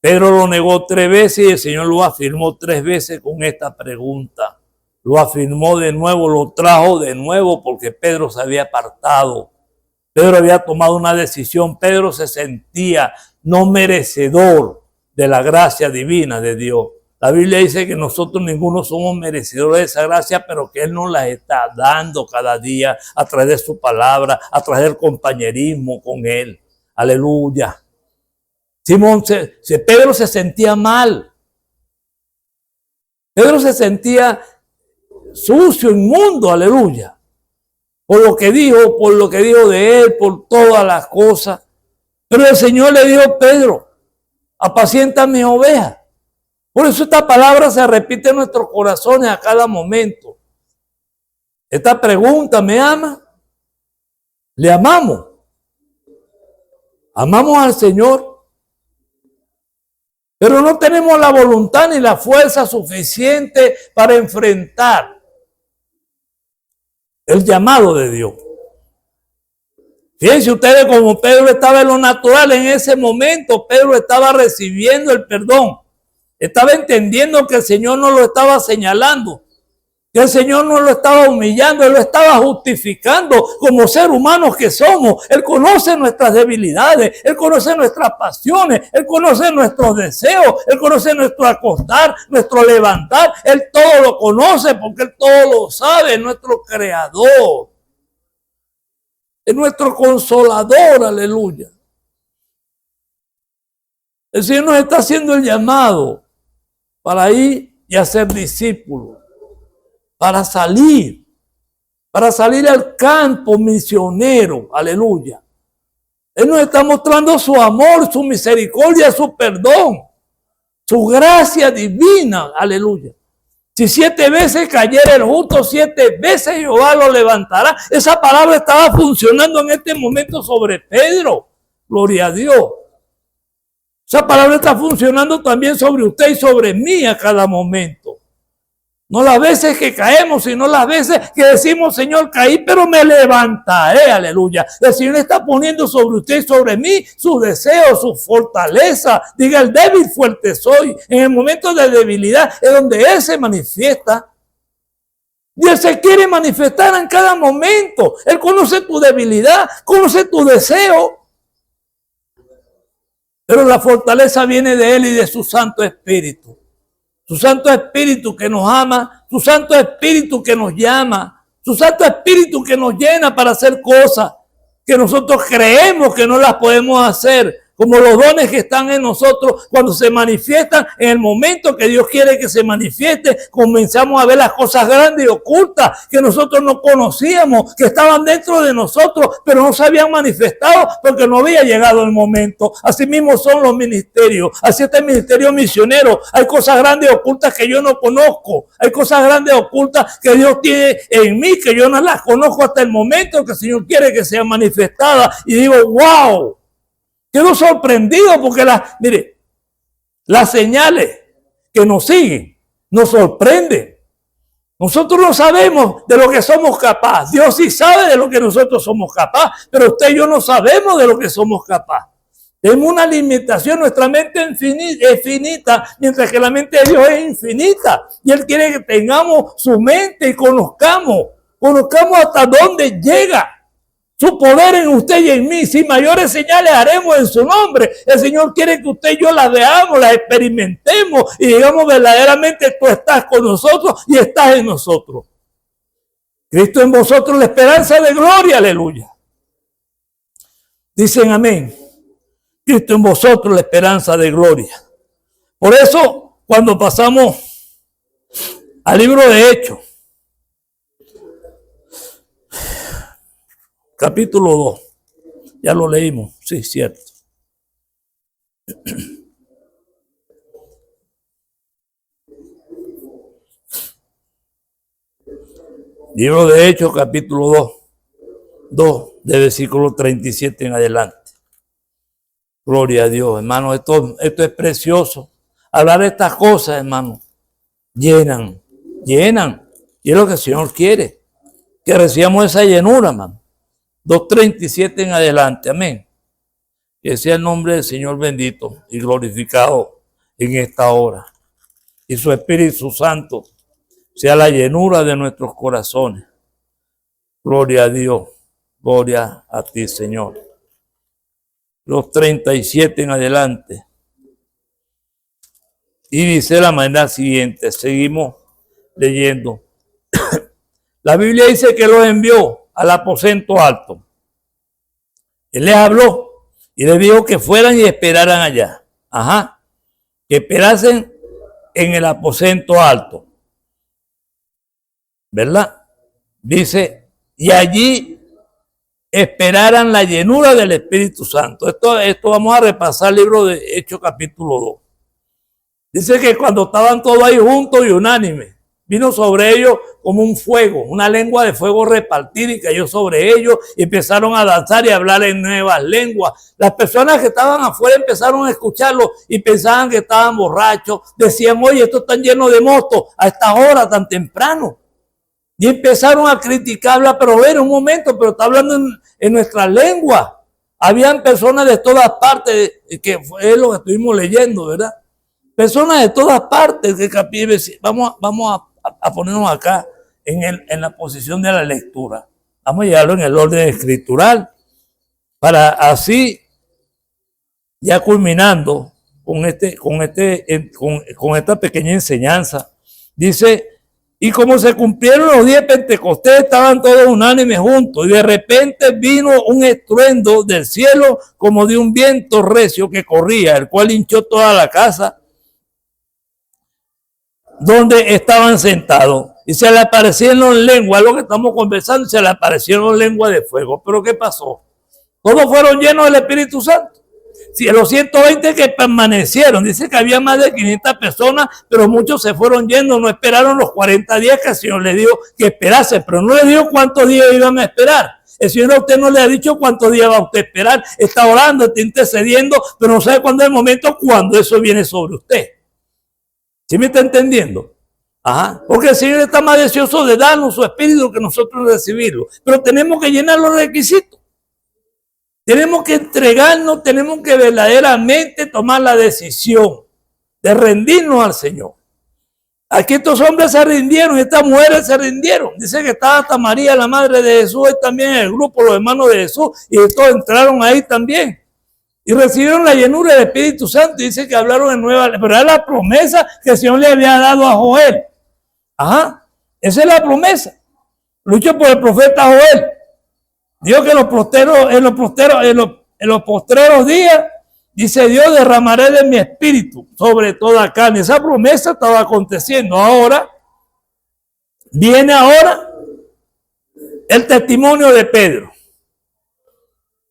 Pedro lo negó 3 veces y el Señor lo afirmó 3 veces con esta pregunta. Lo afirmó de nuevo, lo trajo de nuevo porque Pedro se había apartado. Pedro había tomado una decisión. Pedro se sentía no merecedor de la gracia divina de Dios. La Biblia dice que nosotros ninguno somos merecedores de esa gracia, pero que Él nos la está dando cada día a través de su palabra, a través del compañerismo con Él. Aleluya. Pedro se sentía mal. Pedro se sentía sucio, inmundo, aleluya. Por lo que dijo de él, por todas las cosas. Pero el Señor le dijo, Pedro, apacienta mis ovejas. Por eso esta palabra se repite en nuestros corazones a cada momento. Esta pregunta, ¿me ama? Le amamos. Amamos al Señor. Pero no tenemos la voluntad ni la fuerza suficiente para enfrentar el llamado de Dios. Fíjense ustedes como Pedro estaba en lo natural en ese momento. Pedro estaba recibiendo el perdón. Estaba entendiendo que el Señor no lo estaba señalando, que el Señor no lo estaba humillando, Él lo estaba justificando como ser humanos que somos. Él conoce nuestras debilidades, Él conoce nuestras pasiones, Él conoce nuestros deseos, Él conoce nuestro acostar, nuestro levantar. Él todo lo conoce porque Él todo lo sabe, es nuestro creador, es nuestro consolador, aleluya. El Señor nos está haciendo el llamado para ir y hacer discípulos, para salir al campo misionero, aleluya. Él nos está mostrando su amor, su misericordia, su perdón, su gracia divina, aleluya. Si 7 veces cayera el justo, 7 veces Jehová lo levantará. Esa palabra estaba funcionando en este momento sobre Pedro. Gloria a Dios. Esa palabra está funcionando también sobre usted y sobre mí a cada momento. No las veces que caemos, sino las veces que decimos, Señor, caí, pero me levantaré, aleluya. El Señor está poniendo sobre usted y sobre mí sus deseos, su fortaleza. Diga, el débil fuerte soy. En el momento de debilidad es donde Él se manifiesta. Y Él se quiere manifestar en cada momento. Él conoce tu debilidad, conoce tu deseo. Pero la fortaleza viene de Él y de su Santo Espíritu. Su Santo Espíritu que nos ama, su Santo Espíritu que nos llama, su Santo Espíritu que nos llena para hacer cosas que nosotros creemos que no las podemos hacer, como los dones que están en nosotros cuando se manifiestan en el momento que Dios quiere que se manifieste. Comenzamos a ver las cosas grandes y ocultas que nosotros no conocíamos, que estaban dentro de nosotros, pero no se habían manifestado porque no había llegado el momento. Así mismo son los ministerios, así está el ministerio misionero. Hay cosas grandes y ocultas que yo no conozco, hay cosas grandes y ocultas que Dios tiene en mí, que yo no las conozco hasta el momento que el Señor quiere que sean manifestadas. Y digo, wow. Quedo sorprendido porque las señales que nos siguen nos sorprenden. Nosotros no sabemos de lo que somos capaces. Dios sí sabe de lo que nosotros somos capaces, pero usted y yo no sabemos de lo que somos capaces. Tenemos una limitación, nuestra mente es finita, mientras que la mente de Dios es infinita. Y Él quiere que tengamos su mente y conozcamos hasta dónde llega su poder en usted y en mí. Si mayores señales haremos en su nombre. El Señor quiere que usted y yo las veamos, las experimentemos y digamos verdaderamente tú estás con nosotros y estás en nosotros. Cristo en vosotros, la esperanza de gloria, aleluya. Dicen amén. Cristo en vosotros, la esperanza de gloria. Por eso, cuando pasamos al libro de Hechos, capítulo 2. Ya lo leímos. Sí, cierto. Libro de Hechos, capítulo 2. 2, de versículo 37 en adelante. Gloria a Dios, hermano. Esto es precioso. Hablar de estas cosas, hermano, llenan. Y es lo que el Señor quiere. Que recibamos esa llenura, hermano. 2:37 en adelante, amén. Que sea el nombre del Señor bendito y glorificado en esta hora. Y su Espíritu Santo sea la llenura de nuestros corazones. Gloria a Dios, gloria a ti, Señor. 2:37 en adelante. Y dice de la manera siguiente, seguimos leyendo. La Biblia dice que los envió al aposento alto. Él les habló y les dijo que fueran y esperaran allá. Que esperasen en el aposento alto. ¿Verdad? Dice, y allí esperaran la llenura del Espíritu Santo. Esto vamos a repasar el libro de Hechos capítulo 2. Dice que cuando estaban todos ahí juntos y unánimes, vino sobre ellos como un fuego, una lengua de fuego repartida y cayó sobre ellos y empezaron a danzar y a hablar en nuevas lenguas. Las personas que estaban afuera empezaron a escucharlo y pensaban que estaban borrachos. Decían, oye, esto está lleno de mostos a esta hora tan temprano. Y empezaron a criticarla, pero un momento, pero está hablando en nuestra lengua. Habían personas de todas partes, que es lo que estuvimos leyendo, ¿verdad? Personas de todas partes. Vamos a ponernos acá en la posición de la lectura. Vamos a llevarlo en el orden escritural para así, ya culminando con esta pequeña enseñanza. Dice, y como se cumplieron los días de Pentecostés, estaban todos unánimes juntos, y de repente vino un estruendo del cielo como de un viento recio que corría, el cual hinchó toda la casa donde estaban sentados. Y se le aparecieron lenguas, lo que estamos conversando, se le aparecieron lenguas de fuego. Pero ¿qué pasó? Todos fueron llenos del Espíritu Santo. si los 120 que permanecieron, dice que había más de 500 personas, pero muchos se fueron yendo, no esperaron los 40 días que el Señor le dijo que esperase, pero no le dijo cuántos días iban a esperar. El Señor a usted no le ha dicho cuántos días va a usted esperar, está orando, está intercediendo, pero no sabe cuándo es el momento cuando eso viene sobre usted. ¿Sí me está entendiendo? Ajá. Porque el Señor está más deseoso de darnos su espíritu que nosotros recibirlo, pero tenemos que llenar los requisitos. Tenemos que entregarnos, tenemos que verdaderamente tomar la decisión de rendirnos al Señor. Aquí estos hombres se rindieron y estas mujeres se rindieron. Dice que estaba hasta María, la madre de Jesús, y también el grupo, los hermanos de Jesús, y todos entraron ahí también. Y recibieron la llenura del Espíritu Santo, y dice que hablaron en nueva, pero era la promesa que el Señor le había dado a Joel. Ajá, esa es la promesa. Lucha por el profeta Joel. Dios que en los postreros días, dice Dios, derramaré de mi espíritu sobre toda carne. Esa promesa estaba aconteciendo. Ahora, viene el testimonio de Pedro.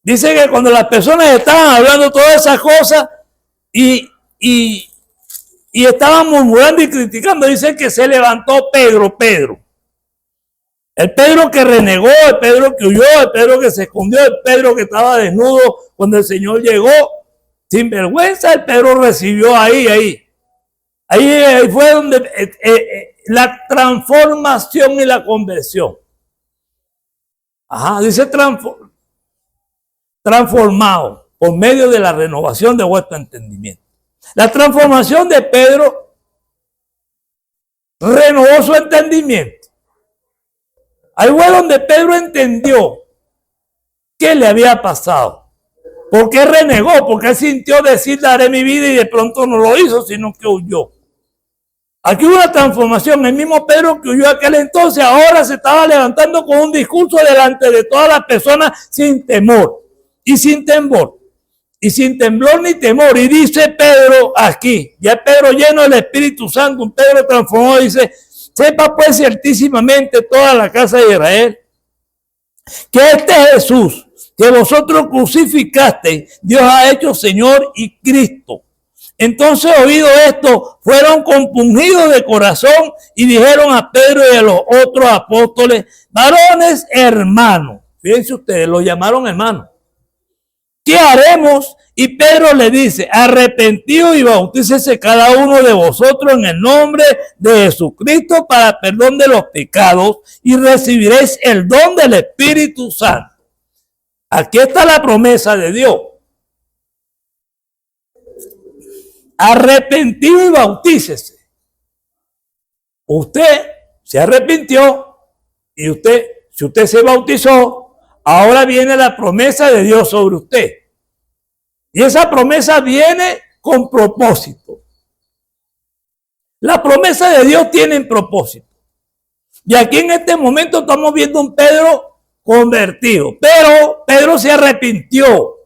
Dice que cuando las personas estaban hablando todas esas cosas y estaban murmurando y criticando, dice que se levantó Pedro. El Pedro que renegó, el Pedro que huyó, el Pedro que se escondió, el Pedro que estaba desnudo cuando el Señor llegó. Sin vergüenza, el Pedro recibió ahí fue donde la transformación y la conversión. Ajá, dice transformado por medio de la renovación de vuestro entendimiento. La transformación de Pedro renovó su entendimiento. Ahí fue donde Pedro entendió qué le había pasado. ¿Por qué renegó? Porque él sintió decir, daré mi vida, y de pronto no lo hizo, sino que huyó. Aquí hubo una transformación. El mismo Pedro que huyó aquel entonces, ahora se estaba levantando con un discurso delante de todas las personas sin temor y sin temor. Y sin temblor ni temor. Y dice Pedro aquí, ya Pedro lleno del Espíritu Santo, un Pedro transformado, dice, sepa pues ciertísimamente toda la casa de Israel, que este Jesús que vosotros crucificasteis, Dios ha hecho Señor y Cristo. Entonces, oído esto, fueron compungidos de corazón y dijeron a Pedro y a los otros apóstoles, varones hermanos. Fíjense ustedes, los llamaron hermanos. ¿Qué haremos? Y Pedro le dice, arrepentidos y bautícese cada uno de vosotros en el nombre de Jesucristo para perdón de los pecados y recibiréis el don del Espíritu Santo. Aquí está la promesa de Dios. Arrepentido y bautícese. Usted se arrepintió y si usted se bautizó, ahora viene la promesa de Dios sobre usted. Y esa promesa viene con propósito. La promesa de Dios tiene propósito. Y aquí en este momento estamos viendo un Pedro convertido. Pero Pedro se arrepintió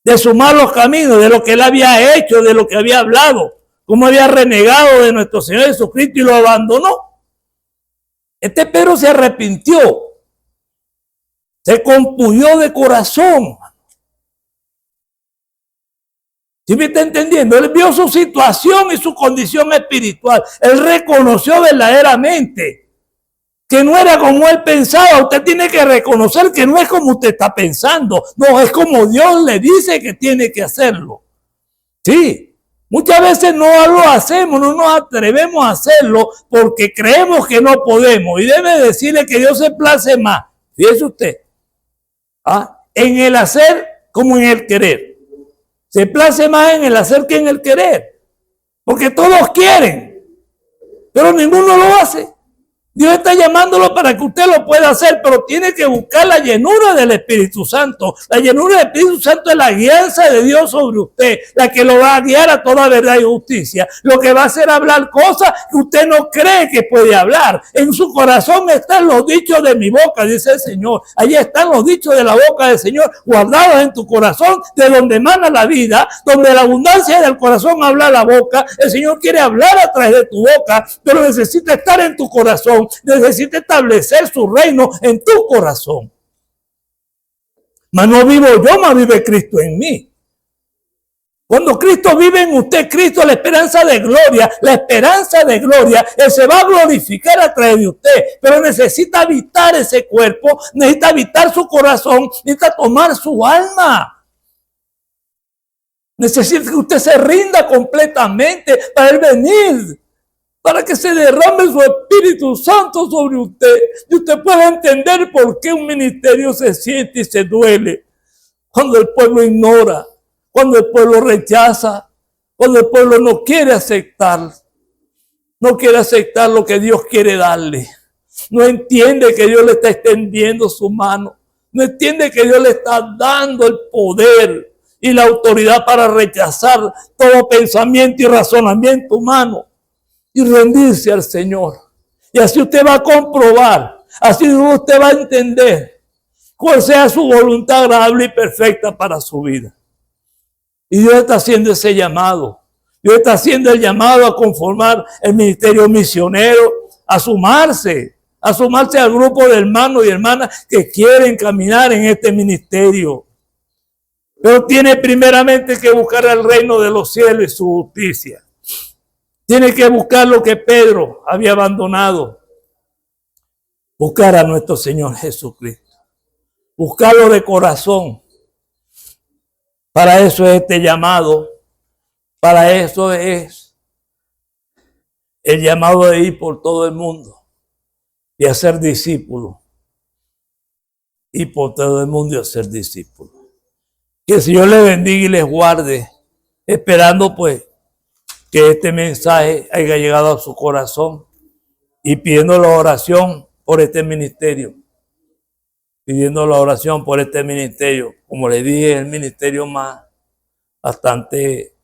de sus malos caminos, de lo que él había hecho, de lo que había hablado, cómo había renegado de nuestro Señor Jesucristo y lo abandonó. Este Pedro se arrepintió, se compuyó de corazón. ¿Sí me está entendiendo? Él vio su situación y su condición espiritual. Él reconoció verdaderamente que no era como él pensaba. Usted tiene que reconocer que no es como usted está pensando. No, es como Dios le dice que tiene que hacerlo. Sí, muchas veces no lo hacemos, no nos atrevemos a hacerlo porque creemos que no podemos. Y debe decirle que Dios se place más. Fíjese usted, en el hacer como en el querer. Se place más en el hacer que en el querer. Porque todos quieren, pero ninguno lo hace. Dios está llamándolo para que usted lo pueda hacer, pero tiene que buscar la llenura del Espíritu Santo. La llenura del Espíritu Santo es la guianza de Dios sobre usted, la que lo va a guiar a toda verdad y justicia. Lo que va a hacer hablar cosas que usted no cree que puede hablar. En su corazón están los dichos de mi boca, dice el Señor. Allí están los dichos de la boca del Señor, guardados en tu corazón, de donde emana la vida, donde la abundancia del corazón habla la boca. El Señor quiere hablar a través de tu boca, pero necesita estar en tu corazón. Necesita establecer su reino en tu corazón. Mas no vivo yo, mas vive Cristo en mí. Cuando Cristo vive en usted, Cristo es la esperanza de gloria, Él se va a glorificar a través de usted, pero necesita habitar ese cuerpo, necesita habitar su corazón, necesita tomar su alma. Necesita que usted se rinda completamente para Él venir, para que se derrame su Espíritu Santo sobre usted y usted pueda entender por qué un ministerio se siente y se duele cuando el pueblo ignora, cuando el pueblo rechaza, cuando el pueblo no quiere aceptar lo que Dios quiere darle. No entiende que Dios le está extendiendo su mano. No entiende que Dios le está dando el poder y la autoridad para rechazar todo pensamiento y razonamiento humano y rendirse al Señor. Y así usted va a comprobar, así usted va a entender cuál sea su voluntad agradable y perfecta para su vida. Y Dios está haciendo ese llamado. Dios está haciendo el llamado a conformar el ministerio misionero, a sumarse al grupo de hermanos y hermanas que quieren caminar en este ministerio. Pero tiene primeramente que buscar el reino de los cielos y su justicia. Tiene que buscar lo que Pedro había abandonado. Buscar a nuestro Señor Jesucristo. Buscarlo de corazón. Para eso es este llamado. Para eso es el llamado de ir por todo el mundo y hacer discípulos. Ir por todo el mundo y hacer discípulos. Que el Señor les bendiga y les guarde, esperando pues que este mensaje haya llegado a su corazón y pidiendo la oración por este ministerio. Pidiendo la oración por este ministerio. Como les dije, es el ministerio más bastante,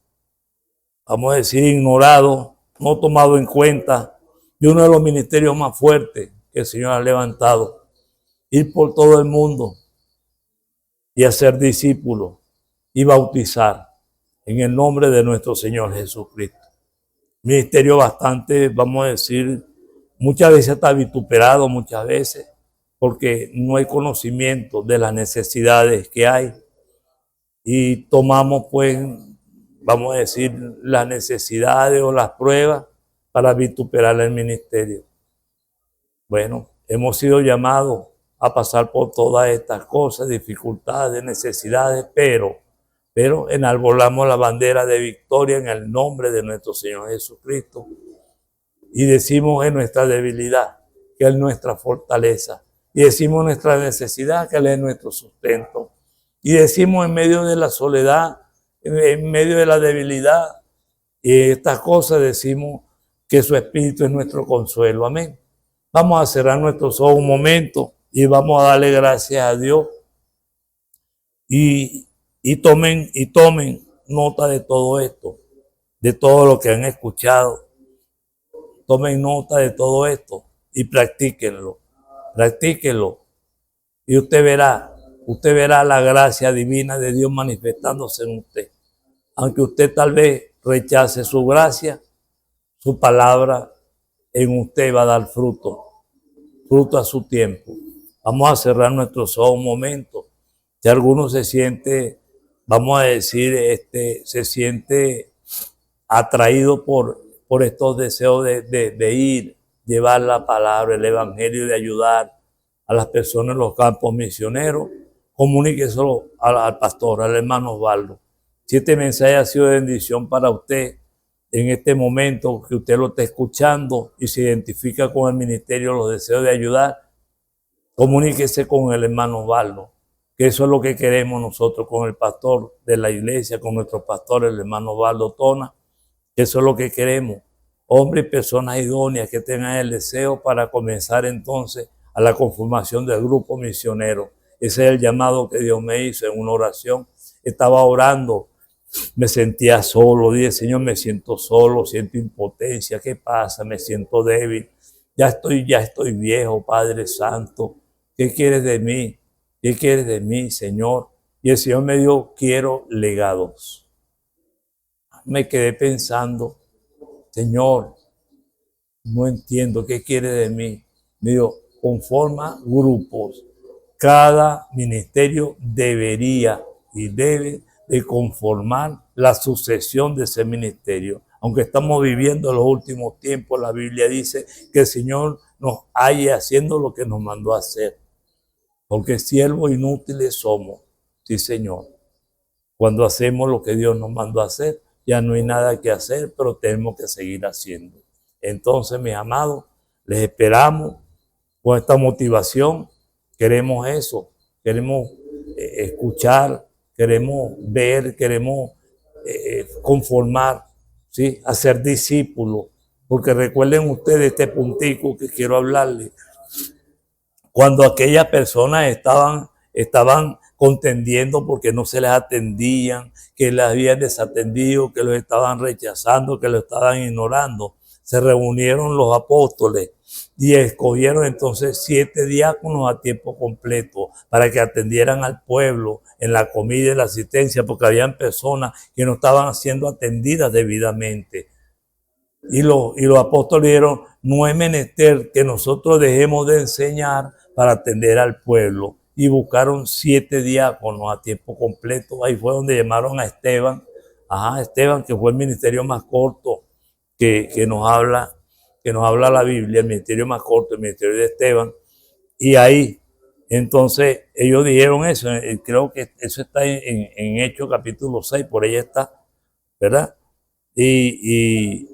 vamos a decir, ignorado, no tomado en cuenta, y uno de los ministerios más fuertes que el Señor ha levantado. Ir por todo el mundo y hacer discípulos y bautizar en el nombre de nuestro Señor Jesucristo. Ministerio bastante, vamos a decir, muchas veces está vituperado, muchas veces, porque no hay conocimiento de las necesidades que hay. Y tomamos, pues, vamos a decir, las necesidades o las pruebas para vituperar el ministerio. Bueno, hemos sido llamados a pasar por todas estas cosas, dificultades, necesidades, pero enarbolamos la bandera de victoria en el nombre de nuestro Señor Jesucristo y decimos en nuestra debilidad que Él es nuestra fortaleza y decimos nuestra necesidad que Él es nuestro sustento y decimos en medio de la soledad, en medio de la debilidad y estas cosas decimos que su Espíritu es nuestro consuelo. Amén. Vamos a cerrar nuestros ojos un momento y vamos a darle gracias a Dios y tomen nota de todo esto, de todo lo que han escuchado. Tomen nota de todo esto y practíquenlo y usted verá la gracia divina de Dios manifestándose en usted. Aunque usted tal vez rechace su gracia, su palabra en usted va a dar fruto a su tiempo. Vamos a cerrar nuestros ojos un momento. Si alguno se siente, vamos a decir, se siente atraído por estos deseos de ir, llevar la palabra, el evangelio, de ayudar a las personas en los campos misioneros, comuníqueselo al pastor, al hermano Osvaldo. Si este mensaje ha sido de bendición para usted en este momento, que usted lo está escuchando y se identifica con el ministerio, los deseos de ayudar, comuníquese con el hermano Osvaldo, que eso es lo que queremos nosotros con el pastor de la iglesia, con nuestro pastor, el hermano Osvaldo Tona. Eso es lo que queremos, hombres y personas idóneas que tengan el deseo para comenzar entonces a la conformación del grupo misionero. Ese es el llamado que Dios me hizo en una oración. Estaba orando, me sentía solo, dije, Señor, me siento solo, siento impotencia, ¿qué pasa? Me siento débil, ya estoy viejo, Padre Santo, ¿qué quieres de mí? ¿Qué quieres de mí, Señor? Y el Señor me dijo, quiero legados. Me quedé pensando, Señor, no entiendo, ¿qué quieres de mí? Me dijo, conforma grupos. Cada ministerio debería y debe de conformar la sucesión de ese ministerio. Aunque estamos viviendo los últimos tiempos, la Biblia dice que el Señor nos halle haciendo lo que nos mandó a hacer. Porque siervos inútiles somos, sí Señor. Cuando hacemos lo que Dios nos mandó a hacer, ya no hay nada que hacer, pero tenemos que seguir haciendo. Entonces, mis amados, les esperamos con esta motivación. Queremos eso, queremos escuchar, queremos ver, queremos conformar, ¿sí? Hacer discípulos. Porque recuerden ustedes este puntico que quiero hablarles. Cuando aquellas personas estaban contendiendo porque no se les atendían, que las habían desatendido, que los estaban rechazando, que los estaban ignorando, se reunieron los apóstoles y escogieron entonces 7 diáconos a tiempo completo para que atendieran al pueblo en la comida y la asistencia, porque habían personas que no estaban siendo atendidas debidamente. Y los apóstoles dijeron, no es menester que nosotros dejemos de enseñar para atender al pueblo. Y buscaron 7 diáconos a tiempo completo. Ahí fue donde llamaron a Esteban. Esteban, que fue el ministerio más corto que nos habla la Biblia, el ministerio más corto, el ministerio de Esteban. Y ahí, entonces, ellos dijeron eso. Creo que eso está en Hechos capítulo 6, por ahí está, ¿verdad? Y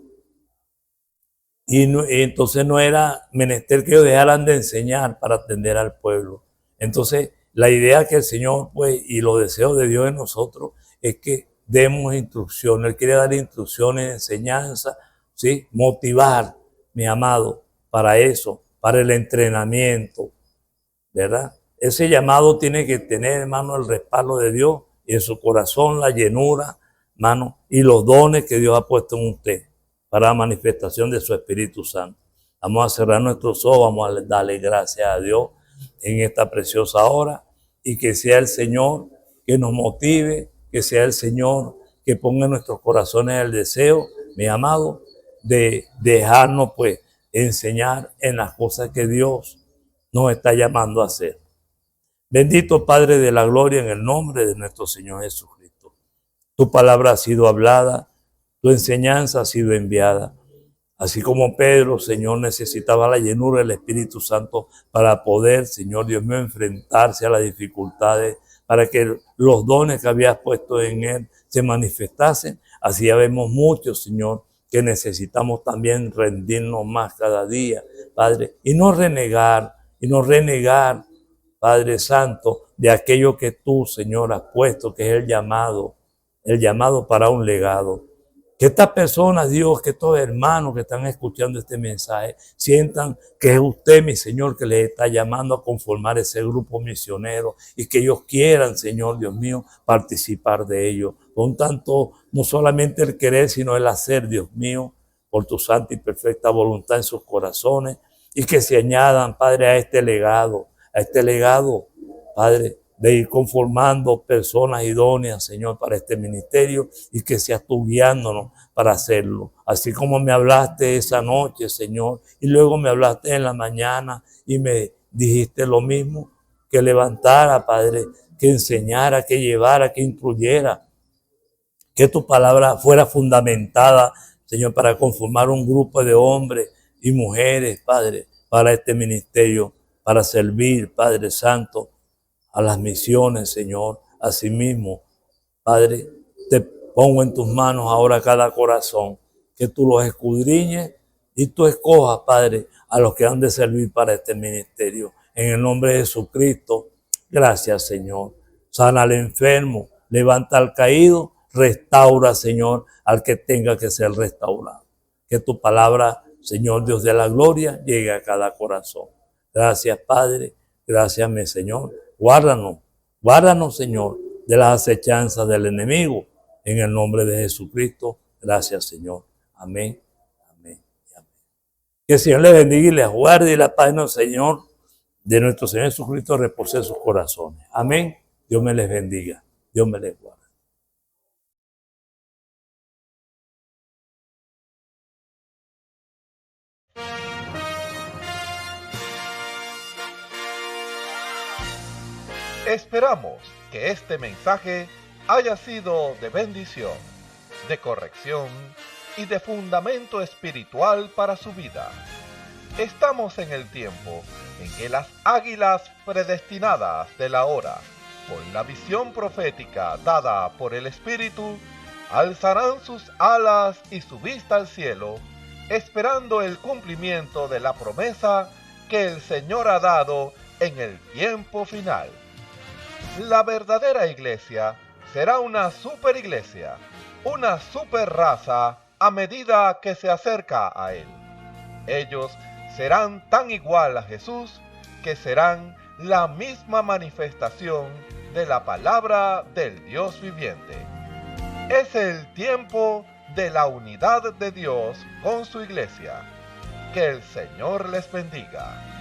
entonces no era menester que ellos dejaran de enseñar para atender al pueblo. Entonces, la idea que el Señor, pues, y los deseos de Dios en nosotros es que demos instrucciones. Él quiere dar instrucciones, enseñanza, ¿sí? Motivar, mi amado, para eso, para el entrenamiento, ¿verdad? Ese llamado tiene que tener, hermano, el respaldo de Dios y en su corazón la llenura, hermano, y los dones que Dios ha puesto en usted para la manifestación de su Espíritu Santo. Vamos a cerrar nuestros ojos, vamos a darle gracias a Dios en esta preciosa hora y que sea el Señor que nos motive, que sea el Señor que ponga en nuestros corazones el deseo, mi amado, de dejarnos pues enseñar en las cosas que Dios nos está llamando a hacer. Bendito Padre de la gloria, en el nombre de nuestro Señor Jesucristo. Tu palabra ha sido hablada, tu enseñanza ha sido enviada. Así como Pedro, Señor, necesitaba la llenura del Espíritu Santo para poder, Señor Dios mío, enfrentarse a las dificultades, para que los dones que habías puesto en él se manifestasen. Así ya vemos muchos, Señor, que necesitamos también rendirnos más cada día, Padre, y no renegar, Padre Santo, de aquello que tú, Señor, has puesto, que es el llamado para un legado. Que estas personas, Dios, que estos hermanos que están escuchando este mensaje, sientan que es usted, mi Señor, que les está llamando a conformar ese grupo misionero y que ellos quieran, Señor, Dios mío, participar de ello. Con tanto, no solamente el querer, sino el hacer, Dios mío, por tu santa y perfecta voluntad en sus corazones y que se añadan, Padre, a este legado, Padre, de ir conformando personas idóneas, Señor, para este ministerio y que seas tú guiándonos para hacerlo. Así como me hablaste esa noche, Señor, y luego me hablaste en la mañana y me dijiste lo mismo, que levantara, Padre, que enseñara, que llevara, que instruyera, que tu palabra fuera fundamentada, Señor, para conformar un grupo de hombres y mujeres, Padre, para este ministerio, para servir, Padre Santo, a las misiones, Señor. Asimismo, Padre, te pongo en tus manos ahora cada corazón, que tú los escudriñes y tú escojas, Padre, a los que han de servir para este ministerio. En el nombre de Jesucristo, gracias, Señor. Sana al enfermo, levanta al caído, restaura, Señor, al que tenga que ser restaurado. Que tu palabra, Señor Dios de la gloria, llegue a cada corazón. Gracias, Padre. Gracias, mi Señor. Guárdanos, Señor, de las acechanzas del enemigo. En el nombre de Jesucristo, gracias, Señor. Amén, amén y amén. Que el Señor les bendiga y les guarde y la paz del Señor, de nuestro Señor Jesucristo, repose en sus corazones. Amén. Dios me les bendiga. Dios me les guarde. Esperamos que este mensaje haya sido de bendición, de corrección y de fundamento espiritual para su vida. Estamos en el tiempo en que las águilas predestinadas de la hora, con la visión profética dada por el Espíritu, alzarán sus alas y su vista al cielo, esperando el cumplimiento de la promesa que el Señor ha dado en el tiempo final. La verdadera iglesia será una superiglesia, una superraza a medida que se acerca a Él. Ellos serán tan igual a Jesús que serán la misma manifestación de la palabra del Dios viviente. Es el tiempo de la unidad de Dios con su iglesia. Que el Señor les bendiga.